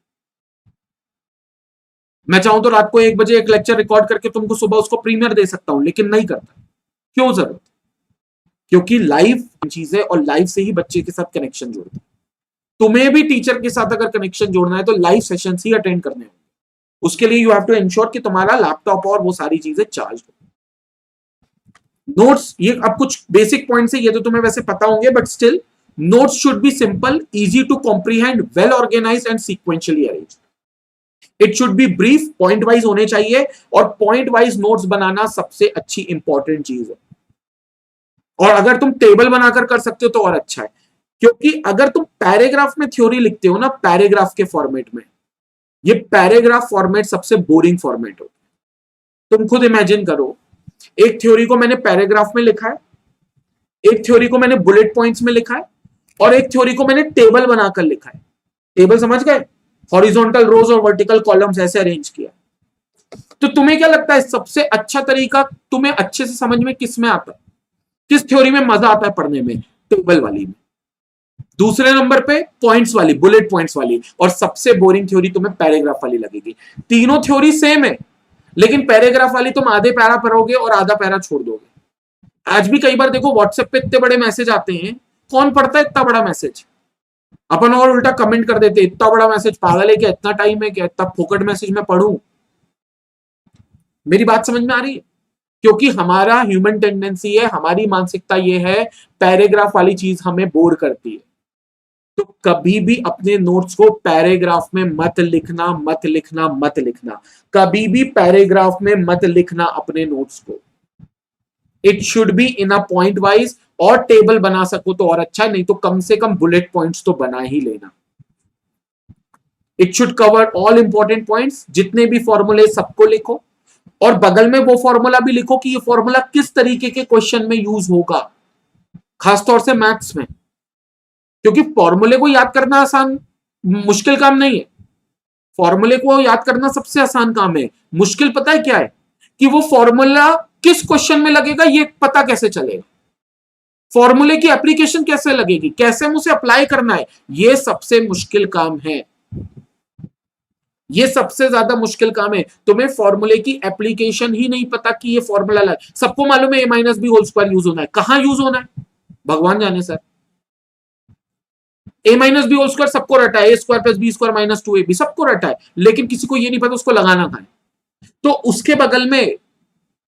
मैं चाहूं तो रात को 1 बजे एक लेक्चर रिकॉर्ड करके तुमको सुबह उसको प्रीमियर दे सकता हूं, लेकिन नहीं करता। क्यों जरूरत? क्योंकि लाइव चीज है, और लाइव से ही बच्चे के साथ कनेक्शन जोड़ते हैं। तुम्हें भी टीचर के साथ अगर कनेक्शन जोड़ना है तो लाइव सेशन ही अटेंड करने होंगे। उसके लिए यू हैव टू इंश्योर कि तुम्हारा लैपटॉप और वो सारी चीजें चार्ज हो। नोट्स, ये अब कुछ बेसिक पॉइंट्स है, ये तो तुम्हें वैसे पता होंगे, but still, notes should be simple, easy to comprehend, well organised and sequentially arranged. It should be brief, point wise होने चाहिए, और पॉइंट वाइज नोट्स बनाना सबसे अच्छी इंपॉर्टेंट चीज है। और अगर तुम टेबल बनाकर कर सकते हो तो और अच्छा है, क्योंकि अगर तुम पैराग्राफ में थ्योरी लिखते हो ना, पैराग्राफ के फॉर्मेट में, ये पैराग्राफ फॉर्मेट सबसे बोरिंग फॉर्मेट होता है। तुम खुद इमेजिन करो, एक थ्योरी को मैंने पैराग्राफ में लिखा है, एक थ्योरी को मैंने बुलेट पॉइंट्स में लिखा है, और एक थ्योरी को मैंने टेबल बनाकर लिखा है। टेबल समझ गए? हॉरिजॉन्टल रोज और वर्टिकल कॉलम्स ऐसे अरेंज किया। तो तुम्हें क्या लगता है सबसे अच्छा तरीका तुम्हें अच्छे से समझ में किस में आता है, किस थ्योरी में मजा आता है पढ़ने में? टेबल वाली में। दूसरे नंबर पे पॉइंट्स वाली, बुलेट पॉइंट्स वाली, और सबसे बोरिंग थ्योरी तुम्हें पैराग्राफ वाली लगेगी। तीनों थ्योरी सेम है, लेकिन पैराग्राफ वाली तुम आधे पैरा पढ़ोगे और आधा पैरा छोड़ दोगे। आज भी कई बार देखो व्हाट्सएप पे इतने बड़े मैसेज आते हैं, कौन पढ़ता है इतना बड़ा मैसेज? अपन और उल्टा कमेंट कर देते, इतना बड़ा मैसेज पागल है क्या, इतना टाइम है क्या, इतना फोकट मैसेज मैं पढ़ूं? मेरी बात समझ में आ रही है? क्योंकि हमारा ह्यूमन टेंडेंसी है, हमारी मानसिकता ये है, पैराग्राफ वाली चीज हमें बोर करती है। तो कभी भी अपने नोट्स को पैराग्राफ में मत लिखना, मत लिखना, मत लिखना। कभी भी पैराग्राफ में मत लिखना अपने नोट्स को। It should be in a point wise, और टेबल बना सको तो और अच्छा, नहीं तो कम से कम बुलेट पॉइंट्स तो बना ही लेना। It should cover all important points. जितने भी फॉर्मूले सबको लिखो, और बगल में वो फॉर्मूला भी लिखो कि ये फॉर्मूला किस तरीके के क्वेश्चन में यूज होगा, खासतौर से मैथ्स में। क्योंकि फॉर्मूले को याद करना आसान, मुश्किल काम नहीं है। फॉर्मूले को याद करना सबसे आसान काम है। मुश्किल पता है क्या है? कि वो फॉर्मूला किस क्वेश्चन में लगेगा ये पता कैसे चलेगा, फॉर्मूले की एप्लीकेशन कैसे लगेगी, कैसे हम उसे अप्लाई करना है, ये सबसे मुश्किल काम है। ये सबसे ज्यादा मुश्किल काम है। तुम्हें फॉर्मूले की एप्लीकेशन ही नहीं पता कि ये फॉर्मूला लगा। सबको मालूम है A minus B whole square use होना है, कहां यूज होना है भगवान जाने sir. A minus B whole square सबको रटा है, A square plus B square minus 2ab सबको रटा है, लेकिन किसी को ये नहीं पता उसको लगाना कहां है। तो उसके बगल में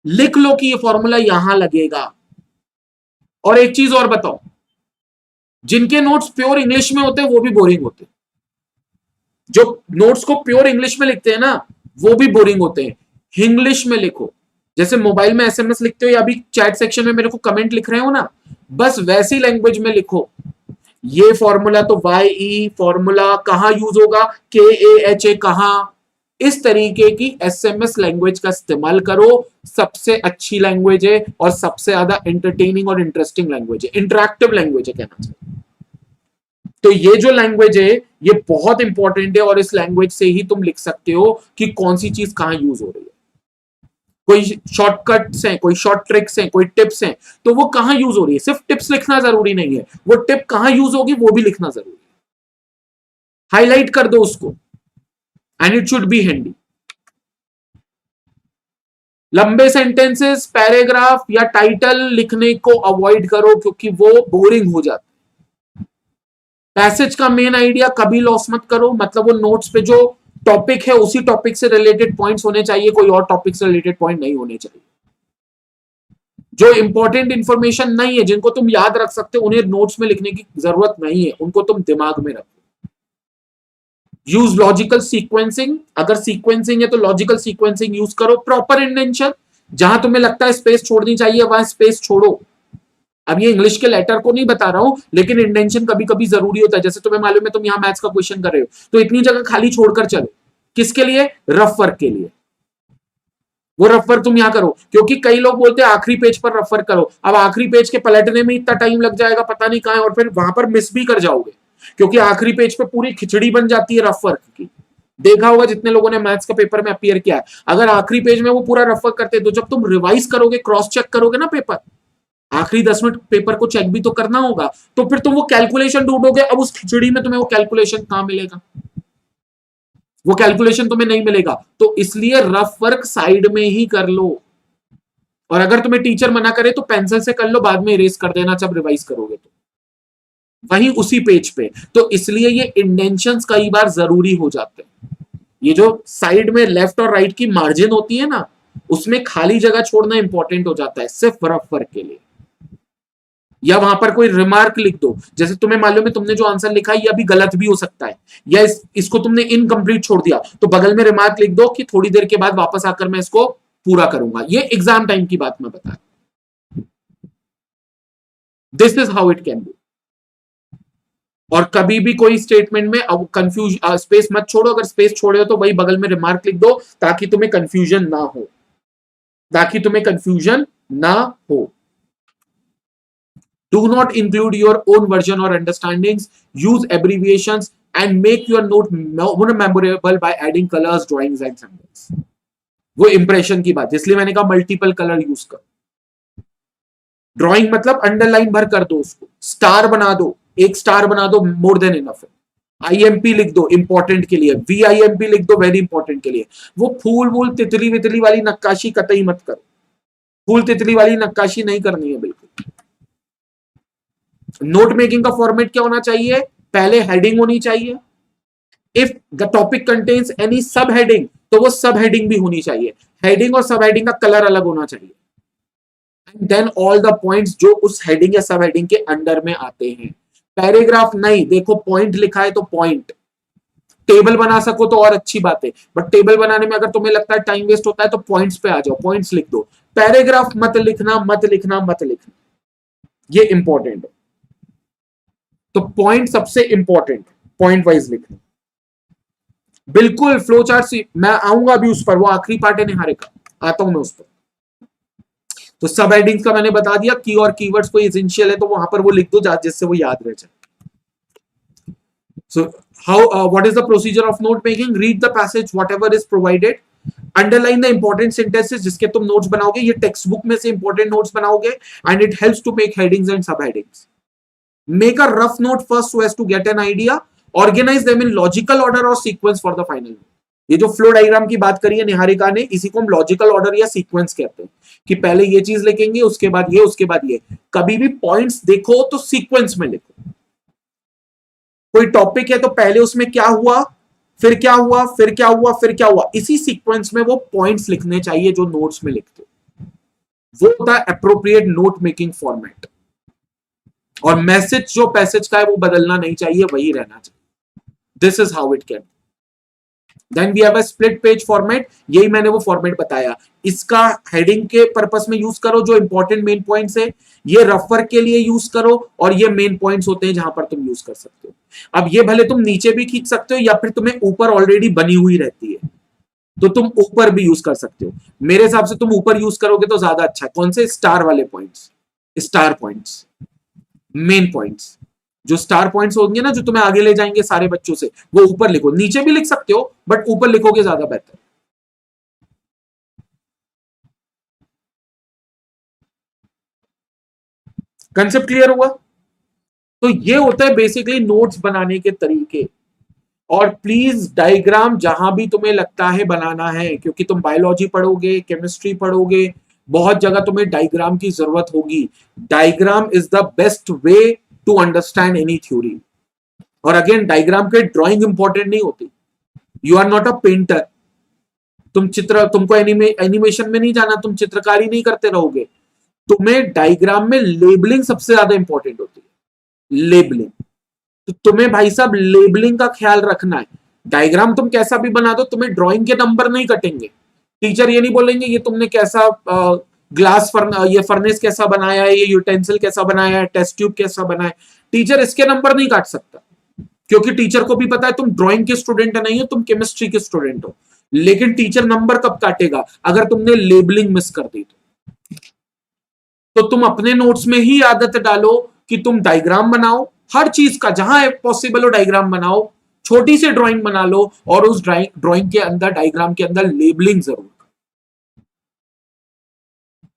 लिख लो कि ये फॉर्मूला यहां लगेगा। और एक चीज और बताओ, जिनके नोट्स प्योर इंग्लिश में होते हैं वो भी बोरिंग होते हैं। जो नोट्स को प्योर इंग्लिश में लिखते हैं ना, वो भी बोरिंग होते हैं। इंग्लिश में लिखो, जैसे मोबाइल में एसएमएस लिखते हो या अभी चैट सेक्शन में मेरे को कमेंट लिख रहे हो ना, बस वैसी लैंग्वेज में लिखो। ये फॉर्मूला तो YE फॉर्मूला कहां यूज होगा, KAHA कहां, इस तरीके की एसएमएस लैंग्वेज का इस्तेमाल करो। सबसे अच्छी लैंग्वेज है और सबसे ज्यादा एंटरटेनिंग और इंटरेस्टिंग लैंग्वेज है, इंटरैक्टिव लैंग्वेज है कहना चाहिए। तो ये जो लैंग्वेज है ये बहुत इंपॉर्टेंट है, और इस लैंग्वेज से ही तुम लिख सकते हो कि कौन सी चीज कहां यूज हो रही है। कोई शॉर्टकट्स हैं, कोई शॉर्ट ट्रिक्स हैं, कोई टिप्स हैं, तो वो कहां यूज हो रही है। सिर्फ टिप्स लिखना जरूरी नहीं है, वो टिप कहां यूज होगी वो भी लिखना जरूरी है। हाईलाइट कर दो उसको, and it should B handy. लंबे सेंटेंसेस, पैराग्राफ या टाइटल लिखने को अवॉइड करो, क्योंकि वो बोरिंग हो जाता है। पैसेज का मेन आइडिया कभी लॉस मत करो, मतलब वो नोट्स पे जो टॉपिक है उसी टॉपिक से रिलेटेड पॉइंट्स होने चाहिए, कोई और टॉपिक से रिलेटेड पॉइंट नहीं होने चाहिए। जो इंपॉर्टेंट इंफॉर्मेशन नहीं है, जिनको तुम याद रख सकते हो, उन्हें नोट्स में लिखने की जरूरत नहीं है, उनको तुम दिमाग में रखो। यूज लॉजिकल सीक्वेंसिंग, अगर सीक्वेंसिंग है तो लॉजिकल सीक्वेंसिंग यूज करो। प्रॉपर इंडेंशन, जहां तुम्हें लगता है स्पेस छोड़नी चाहिए वहां स्पेस छोड़ो। अब ये इंग्लिश के लेटर को नहीं बता रहा हूं, लेकिन इंडेंशन कभी कभी जरूरी होता है। जैसे तुम्हें मालूम है तुम यहाँ मैथ्स का क्वेश्चन कर रहे हो, तो इतनी जगह खाली छोड़कर चलो। किसके लिए? रफ वर्क के लिए। वो रफ वर्क तुम यहाँ करो, क्योंकि कई लोग बोलते हैं आखिरी पेज पर रफ वर्क करो। अब आखिरी पेज के पलटने में इतना टाइम लग जाएगा, पता नहीं कहां है, और फिर वहां पर मिस भी कर जाओगे, क्योंकि आखिरी पेज पे पूरी खिचड़ी बन जाती है रफ वर्क की। देखा होगा जितने लोगों ने मैथ्स का पेपर में अपीयर किया है, अगर आखिरी पेज में वो पूरा रफ वर्क करते, तो जब तुम रिवाइज करोगे, क्रॉस चेक करोगे ना पेपर, आखिरी 10 मिनट पेपर को चेक भी तो करना होगा, तो फिर तुम वो कैलकुलेशन ढूंढोगे। अब उस खिचड़ी में तुम्हें वो कैलकुलेशन कहां मिलेगा? वो कैलकुलेशन तुम्हें नहीं मिलेगा। तो इसलिए रफ वर्क साइड में ही कर लो, और अगर तुम्हें टीचर मना करे तो पेंसिल से कर लो, बाद में इरेज कर देना जब रिवाइज करोगे तो, वहीं उसी पेज पे। तो इसलिए ये इंडेंशंस कई बार जरूरी हो जाते हैं। ये जो साइड में लेफ्ट और राइट की मार्जिन होती है ना, उसमें खाली जगह छोड़ना इंपॉर्टेंट हो जाता है, सिर्फ रफ वर्क के लिए। या वहां पर कोई रिमार्क लिख दो, जैसे तुम्हें मालूम है तुमने जो आंसर लिखा है ये अभी गलत भी हो सकता है, या इसको तुमने इनकम्प्लीट छोड़ दिया, तो बगल में रिमार्क लिख दो कि थोड़ी देर के बाद वापस आकर मैं इसको पूरा करूंगा। ये एग्जाम टाइम की बात मैं बता, this is how it can be. और कभी भी कोई स्टेटमेंट में अब कंफ्यूज स्पेस मत छोड़ो, अगर स्पेस छोड़े हो तो वही बगल में रिमार्क लिख दो, ताकि तुम्हें कंफ्यूजन ना हो, ताकि तुम्हें कंफ्यूजन ना हो। Do not include your own version or understandings. Use abbreviations and make your note more memorable by adding colors, drawings, and symbols. वो इंप्रेशन की बात, इसलिए मैंने कहा मल्टीपल कलर यूज कर। ड्राइंग मतलब अंडरलाइन भर कर दो, उसको स्टार बना दो, एक स्टार बना दो, मोर देन इनफ है। आईएमपी लिख दो इंपॉर्टेंट के लिए, वीआईएमपी लिख दो वेरी इंपॉर्टेंट के लिए। वो फूल वूल तितली वितली वाली नक्काशी कतई मत करो, फूल तितली वाली नक्काशी नहीं करनी है बिल्कुल। नोट मेकिंग का फॉर्मेट क्या होना चाहिए? पहले हेडिंग होनी चाहिए, if the topic contains any सब हेडिंग तो वो सब हेडिंग भी होनी चाहिए, हेडिंग और सब हेडिंग का कलर अलग होना चाहिए। And then all the points जो उस हेडिंग या सब हेडिंग के अंडर में आते हैं। पैराग्राफ नहीं, देखो पॉइंट लिखा है तो पॉइंट, टेबल बना सको तो और अच्छी बात है, बट टेबल बनाने में अगर तुम्हें लगता है टाइम वेस्ट होता है तो पॉइंट्स पे आ जाओ, पॉइंट्स लिख दो। पैराग्राफ मत लिखना, मत लिखना, मत लिखना, ये इंपॉर्टेंट है। तो पॉइंट सबसे इंपॉर्टेंट, पॉइंट वाइज लिखना बिल्कुल। फ्लो चार्ट मैं आऊंगा अभी उस पर, वो आखिरी पार्ट है निहारे का, आता हूं मैं उस पर। तो सब हेडिंग्स का मैंने बता दिया, की और कीवर्ड्स कोई एसेंशियल है तो वहां पर वो लिख दो जिससे वो याद रह जाए। So what is the procedure of note making? Read the passage whatever is provided, underline the important sentences जिसके तुम नोट्स बनाओगे, ये टेक्स्ट बुक में से इंपॉर्टेंट नोट्स बनाओगे, and it helps to make headings and subheadings. Make a rough note first so as to get an idea. Organize them in logical order or sequence for the final. ये जो flow diagram की बात करी है निहारिका ने, इसी को हम लॉजिकल ऑर्डर या सीक्वेंस कहते हैं, कि पहले ये चीज लिखेंगे, उसके बाद ये, उसके बाद ये। कभी भी पॉइंट्स देखो तो सीक्वेंस में लिखो। कोई टॉपिक है तो पहले उसमें क्या हुआ, फिर क्या हुआ, फिर क्या हुआ, फिर क्या हुआ, इसी सीक्वेंस में वो पॉइंट्स लिखने चाहिए जो नोट्स में लिखते हो। वो होता है अप्रोप्रिएट नोट मेकिंग फॉर्मेट। और मैसेज जो पैसेज का है वो बदलना नहीं चाहिए, वही रहना चाहिए। This is how it can. Then we have a split page format, यही मैंने वो फॉर्मेट बताया। इसका हेडिंग के पर्पस में यूज करो जो इंपॉर्टेंट मेन पॉइंट्स है, ये रफर के लिए यूज करो, और ये मेन पॉइंट्स होते हैं जहां पर तुम यूज कर सकते हो। अब ये भले तुम नीचे भी खींच सकते हो या फिर तुम्हें ऊपर ऑलरेडी बनी हुई रहती है तो तुम ऊपर भी यूज कर सकते हो। मेरे हिसाब से तुम ऊपर यूज करोगे तो ज्यादा अच्छा है। कौन से? स्टार वाले points, star points, main points. जो स्टार पॉइंट्स होंगे ना जो तुम्हें आगे ले जाएंगे सारे बच्चों से, वो ऊपर लिखो। नीचे भी लिख सकते हो बट ऊपर लिखोगे ज्यादा बेहतर। कंसेप्ट क्लियर हुआ? तो ये होता है बेसिकली नोट्स बनाने के तरीके। और प्लीज डायग्राम जहां भी तुम्हें लगता है बनाना है, क्योंकि तुम बायोलॉजी पढ़ोगे, केमिस्ट्री पढ़ोगे, बहुत जगह तुम्हें डायग्राम की जरूरत होगी। Diagram is the best way to understand any theory. और अगेन डायग्राम के ड्राइंग इंपॉर्टेंट नहीं होती। You are not a painter. तुमको एनिमेशन में नहीं जाना, तुम चित्रकारी नहीं करते रहोगे। तुम्हें डायग्राम में लेबलिंग सबसे ज्यादा इंपॉर्टेंट होती है, लेबलिंग। तो तुम्हें भाई साहब लेबलिंग का ख्याल रखना है। डायग्राम तुम कैसा भी बना दो, तुम्हें ड्राइंग के नंबर नहीं कटेंगे। टीचर ये नहीं बोलेंगे ये तुमने कैसा ये फर्नेस कैसा बनाया है, ये यूटेंसिल कैसा बनाया है, टेस्ट ट्यूब कैसा बनाया है। टीचर इसके नंबर नहीं काट सकता, क्योंकि टीचर को भी पता है तुम ड्राइंग के स्टूडेंट नहीं हो, तुम केमिस्ट्री के स्टूडेंट हो। लेकिन टीचर नंबर कब काटेगा? अगर तुमने लेबलिंग मिस कर दी तो तुम अपने नोट्स में ही आदत डालो कि तुम डायग्राम बनाओ, हर चीज का जहां पॉसिबल हो डायग्राम बनाओ, छोटी सी ड्राइंग बना लो, और उस ड्राइंग के अंदर, डायग्राम के अंदर लेबलिंग जरूर,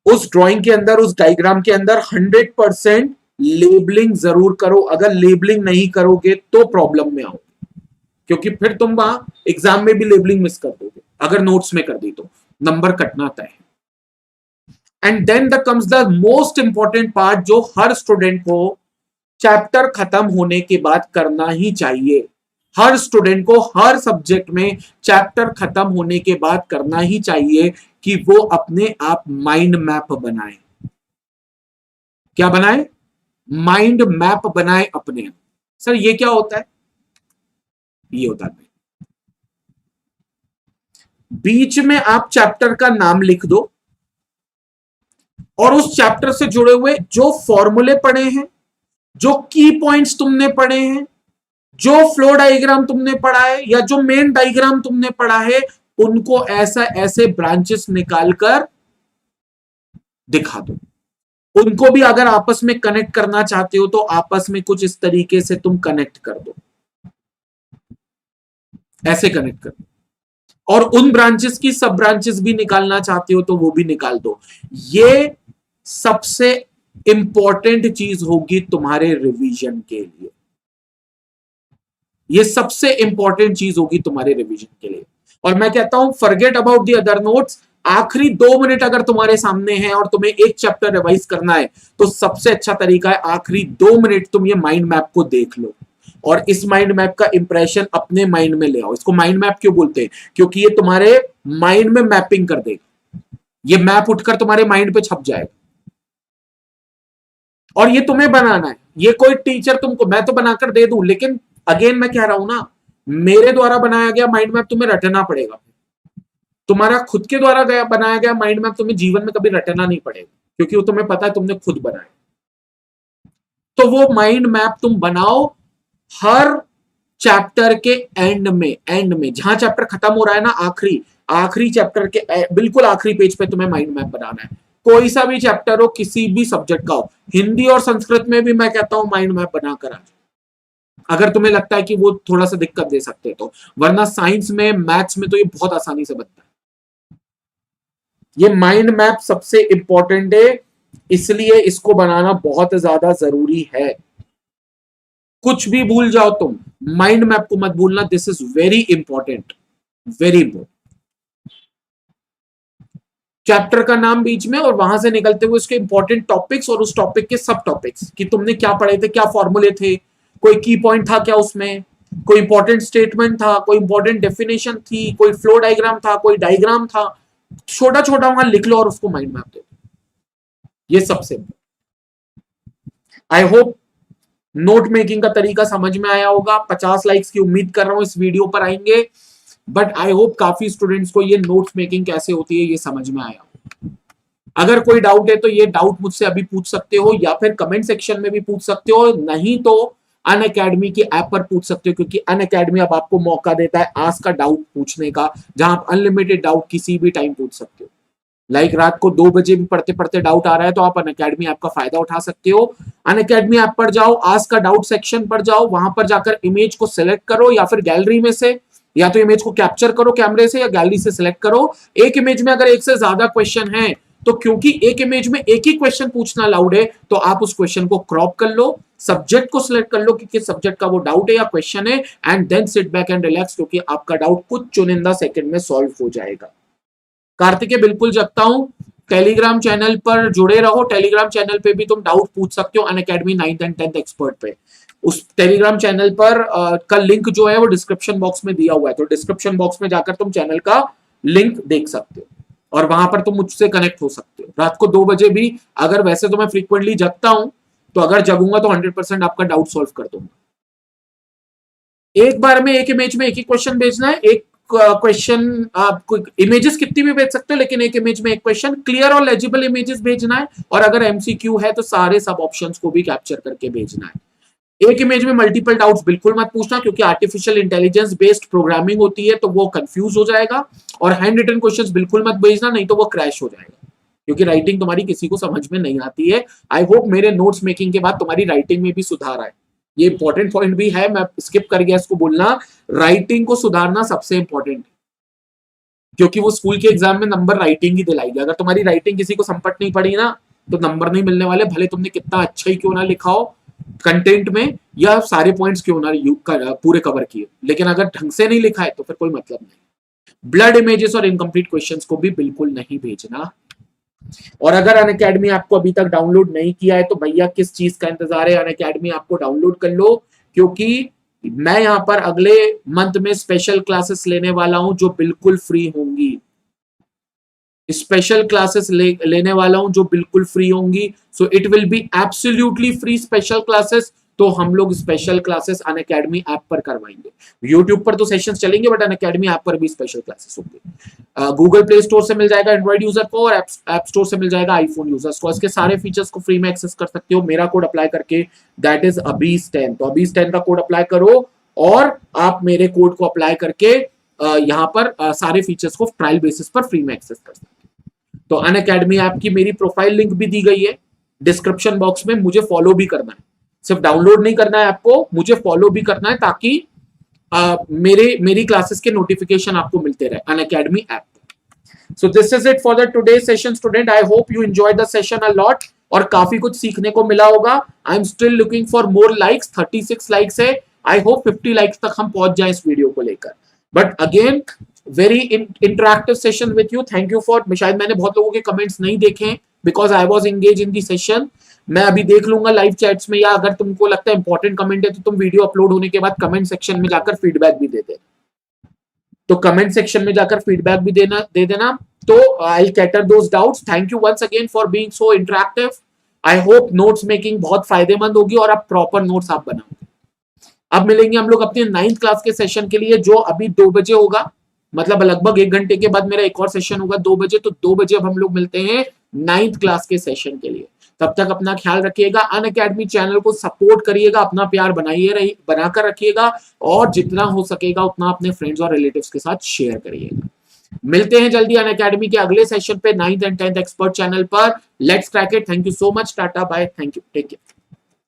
उस ड्राइंग के अंदर, उस डायग्राम के अंदर 100% लेबलिंग जरूर करो। अगर लेबलिंग नहीं करोगे तो प्रॉब्लम में आओगे, क्योंकि फिर तुम वहां एग्जाम में भी लेबलिंग मिस कर दोगे। अगर नोट्स में कर दी तो नंबर कटना तय है। And then the comes the most important part, जो हर स्टूडेंट को चैप्टर खत्म होने के बाद करना ही चाहिए। हर स्टूडेंट को हर सब्जेक्ट में चैप्टर खत्म होने के बाद करना ही चाहिए कि वो अपने आप माइंड मैप बनाए। क्या बनाए? माइंड मैप बनाए अपने। सर ये क्या होता है? ये होता है बीच में आप चैप्टर का नाम लिख दो, और उस चैप्टर से जुड़े हुए जो फॉर्मूले पढ़े हैं, जो की पॉइंट्स तुमने पढ़े हैं, जो फ्लो डायग्राम तुमने पढ़ा है, या जो मेन डायग्राम तुमने पढ़ा है, उनको ऐसा ऐसे ब्रांचेस निकालकर दिखा दो। उनको भी अगर आपस में कनेक्ट करना चाहते हो तो आपस में कुछ इस तरीके से तुम कनेक्ट कर दो, ऐसे कनेक्ट कर दो। और उन ब्रांचेस की सब ब्रांचेस भी निकालना चाहते हो तो वो भी निकाल दो। ये सबसे इंपॉर्टेंट चीज होगी तुम्हारे रिवीजन के लिए, ये सबसे इंपॉर्टेंट चीज होगी तुम्हारे रिवीजन के लिए। और मैं कहता हूं forget about the other notes, आखिरी 2 मिनट अगर तुम्हारे सामने है और तुम्हें एक चैप्टर रिवाइज करना है तो सबसे अच्छा तरीका है आखिरी 2 मिनट तुम ये माइंड मैप को देख लो और इस माइंड मैप का इंप्रेशन अपने माइंड में ले आओ। इसको माइंड मैप क्यों बोलते हैं? क्योंकि ये तुम्हारे माइंड में मैपिंग कर देगा, ये मैप उठकर तुम्हारे माइंड पे छप जाएगा और ये तुम्हें बनाना है। ये कोई टीचर तुमको, मैं तो बनाकर दे दूं, लेकिन अगेन मैं कह रहा हूं ना, मेरे द्वारा बनाया गया माइंड मैप तुम्हें रटना पड़ेगा। तुम्हारा खुद के द्वारा बनाया गया माइंड मैप तुम्हें जीवन में कभी रटना नहीं पड़ेगा, क्योंकि वो तुम्हें पता है तुमने खुद बनाया। तो वो माइंड मैप तुम बनाओ हर चैप्टर के एंड में जहां चैप्टर खत्म हो रहा है ना, आखिरी चैप्टर के बिल्कुल आखिरी पेज पे तुम्हें माइंड मैप बनाना है। कोई सा भी चैप्टर हो, किसी भी सब्जेक्ट का हो, हिंदी और संस्कृत में भी मैं कहता हूं माइंड मैप बनाकर आ जाओ, अगर तुम्हें लगता है कि वो थोड़ा सा दिक्कत दे सकते हैं तो। वरना साइंस में, मैथ्स में तो ये बहुत आसानी से बनता है। ये माइंड मैप सबसे इंपॉर्टेंट है, इसलिए इसको बनाना बहुत ज्यादा जरूरी है। कुछ भी भूल जाओ तुम, माइंड मैप को मत भूलना। This is very important, very important. Chapter का नाम बीच में और वहां से निकलते हुए उसके इंपॉर्टेंट टॉपिक्स और उस टॉपिक के सब टॉपिक्स कि तुमने क्या पढ़े थे, क्या फॉर्मूले थे, कोई की पॉइंट था क्या उसमें, कोई इंपॉर्टेंट स्टेटमेंट था, कोई इंपॉर्टेंट डेफिनेशन थी, कोई फ्लो डायग्राम था, कोई डायग्राम था, छोटा छोटा वहां लिख लो और उसको माइंड मैप दे दो। ये सबसे, आई होप नोट मेकिंग का तरीका समझ में आया होगा। 50 लाइक्स की उम्मीद कर रहा हूं इस वीडियो पर आएंगे, बट आई होप काफी स्टूडेंट्स को ये नोट्स मेकिंग कैसे होती है ये समझ में आया हो। अगर कोई डाउट है तो ये डाउट मुझसे अभी पूछ सकते हो या फिर कमेंट सेक्शन में भी पूछ सकते हो, नहीं तो अनअकैडमी की ऐप पर पूछ सकते हो, क्योंकि अनअकैडमी अब आपको मौका देता है आस्क का डाउट पूछने का, जहां आप अनलिमिटेड डाउट किसी भी टाइम पूछ सकते हो। लाइक रात को 2 बजे भी पढ़ते पढ़ते डाउट आ रहा है तो आप अनअकैडमी ऐप का फायदा उठा सकते हो। अनअकैडमी ऐप पर जाओ, आस्क का डाउट सेक्शन पर जाओ, वहां पर जाकर इमेज को सिलेक्ट करो या फिर गैलरी में से, या तो इमेज को कैप्चर करो कैमरे से या गैलरी से सिलेक्ट करो। एक इमेज में अगर एक से ज्यादा क्वेश्चन है तो क्योंकि एक इमेज में एक ही क्वेश्चन पूछना अलाउड है तो आप उस क्वेश्चन को क्रॉप कर लो, सब्जेक्ट को सिलेक्ट कर लो कि किस सब्जेक्ट का वो डाउट है या क्वेश्चन है, and then sit back and relax, क्योंकि आपका डाउट कुछ चुनिंदा सेकंड में सॉल्व हो जाएगा। कार्तिकेय बिल्कुल जगता हूं, टेलीग्राम चैनल पर जुड़े रहो। टेलीग्राम चैनल पे भी तुम डाउट पूछ सकते हो Unacademy 9th and 10th expert पे। उस टेलीग्राम चैनल पर का लिंक जो है वो डिस्क्रिप्शन बॉक्स में दिया हुआ है, तो डिस्क्रिप्शन बॉक्स में जाकर तुम चैनल का लिंक देख सकते हो और वहां पर तुम मुझसे कनेक्ट हो सकते हो। रात को 2 बजे भी, अगर वैसे तो मैं फ्रीक्वेंटली जगता हूं, तो अगर जगूंगा तो 100% आपका डाउट सॉल्व कर दूंगा। एक बार में एक इमेज में एक ही क्वेश्चन भेजना है, एक क्वेश्चन आप इमेजेस कितनी भी भेज सकते हो, लेकिन एक इमेज में एक क्वेश्चन, क्लियर और लेजिबल इमेजेस भेजना है, और अगर एमसीक्यू है तो सारे सब ऑप्शंस को भी कैप्चर करके भेजना है। एक इमेज में मल्टीपल डाउट्स बिल्कुल मत पूछना, क्योंकि आर्टिफिशियल इंटेलिजेंस बेस्ड प्रोग्रामिंग होती है तो वो कंफ्यूज हो जाएगा। और हैंड रिटन क्वेश्चंस बिल्कुल मत भेजना, नहीं तो वो क्रैश हो जाएगा, क्योंकि राइटिंग तुम्हारी किसी को समझ में नहीं आती है। आई होप मेरे नोट्स मेकिंग के बाद तुम्हारी राइटिंग में भी सुधार आए। ये इंपॉर्टेंट पॉइंट भी है, मैं स्किप कर गया इसको बोलना। राइटिंग को सुधारना सबसे इंपॉर्टेंट है, क्योंकि वो स्कूल के एग्जाम में नंबर राइटिंग ही दिलाएगी। अगर तुम्हारी राइटिंग किसी को संपट नहीं पड़ी ना तो नंबर नहीं मिलने वाले, भले तुमने कितना अच्छा ही क्यों ना लिखा हो कंटेंट में या सारे पॉइंट्स क्यों ना पूरे कवर किए, लेकिन अगर ढंग से नहीं लिखा है तो फिर कोई मतलब नहीं। ब्लड इमेजेस और इनकम्प्लीट क्वेश्चंस को भी बिल्कुल नहीं भेजना। और अगर अनअकैडमी आपको अभी तक डाउनलोड नहीं किया है तो भैया किस चीज का इंतजार है, अनअकैडमी आपको डाउनलोड कर लो, क्योंकि मैं यहां पर अगले मंथ में स्पेशल क्लासेस लेने वाला हूं जो बिल्कुल फ्री होंगी। स्पेशल क्लासेस लेने वाला हूं जो बिल्कुल फ्री होंगी, so it will be absolutely free special classes. तो हम लोग स्पेशल क्लासेस अनअकैडमी ऐप पर करवाएंगे। यूट्यूब पर तो सेशंस चलेंगे, बट अनअकैडमी ऐप पर भी स्पेशल क्लासेस होंगे। गूगल प्ले स्टोर से मिल जाएगा एंड्रॉइड यूजर को, और ऐप स्टोर से मिल जाएगा आईफोन यूजर्स को। इसके सारे फीचर्स को फ्री में एक्सेस कर सकते हो मेरा कोड अप्लाई करके, दैट इज अबीज10। तो अबीज10 का कोड अप्लाई करो और आप मेरे कोड को अप्लाई करके यहाँ पर सारे फीचर्स को ट्रायल बेसिस पर फ्री में एक्सेस कर सकते हो। तो अनअकैडमी ऐप की मेरी प्रोफाइल लिंक भी दी गई है डिस्क्रिप्शन बॉक्स में। मुझे फॉलो भी करना है, सिर्फ डाउनलोड नहीं करना है आपको, मुझे फॉलो भी करना है, ताकि मेरी क्लासेस के नोटिफिकेशन आपको मिलते रहे Unacademy app. So this is it for the today's session, student. I hope you enjoyed the session a lot और काफी कुछ सीखने को मिला होगा। I am still looking for more likes, 36 likes है। I hope 50 likes तक हम पहुंच जाएं इस वीडियो को लेकर। But again, very interactive session with you. Thank you for, शायद मैंने बहुत लोगों के कमेंट्स नहीं देखे because I was engaged in the session. मैं अभी देख लूंगा लाइव चैट्स में, या अगर तुमको लगता है इंपॉर्टेंट कमेंट है तो तुम वीडियो अपलोड होने के बाद कमेंट सेक्शन में जाकर फीडबैक भी दे देना। तो कमेंट सेक्शन में जाकर फीडबैक भी दे देना। तो I will cater those doubts. Thank you once again for being so interactive. I hope notes making बहुत फायदेमंद होगी और अब प्रॉपर नोट्स आप बनाओगे। अब मिलेंगे हम लोग अपने 9th क्लास के सेशन के लिए, जो अभी 2 बजे होगा, मतलब लगभग 1 घंटे के बाद मेरा एक और सेशन होगा 2 बजे। तो 2 बजे अब हम लोग मिलते हैं 9th क्लास के सेशन के लिए। तब तक अपना ख्याल रखिएगा, अनअकैडमी चैनल को सपोर्ट करिएगा, अपना प्यार बनाकर रखिएगा और जितना हो सकेगा उतना अपने फ्रेंड्स और रिलेटिव्स के साथ शेयर करिएगा। मिलते हैं जल्दी अनअकैडमी के अगले सेशन पे 9th and 10th expert channel पर। Let's crack it. Thank you so much. Tata bye. Thank you. Take care.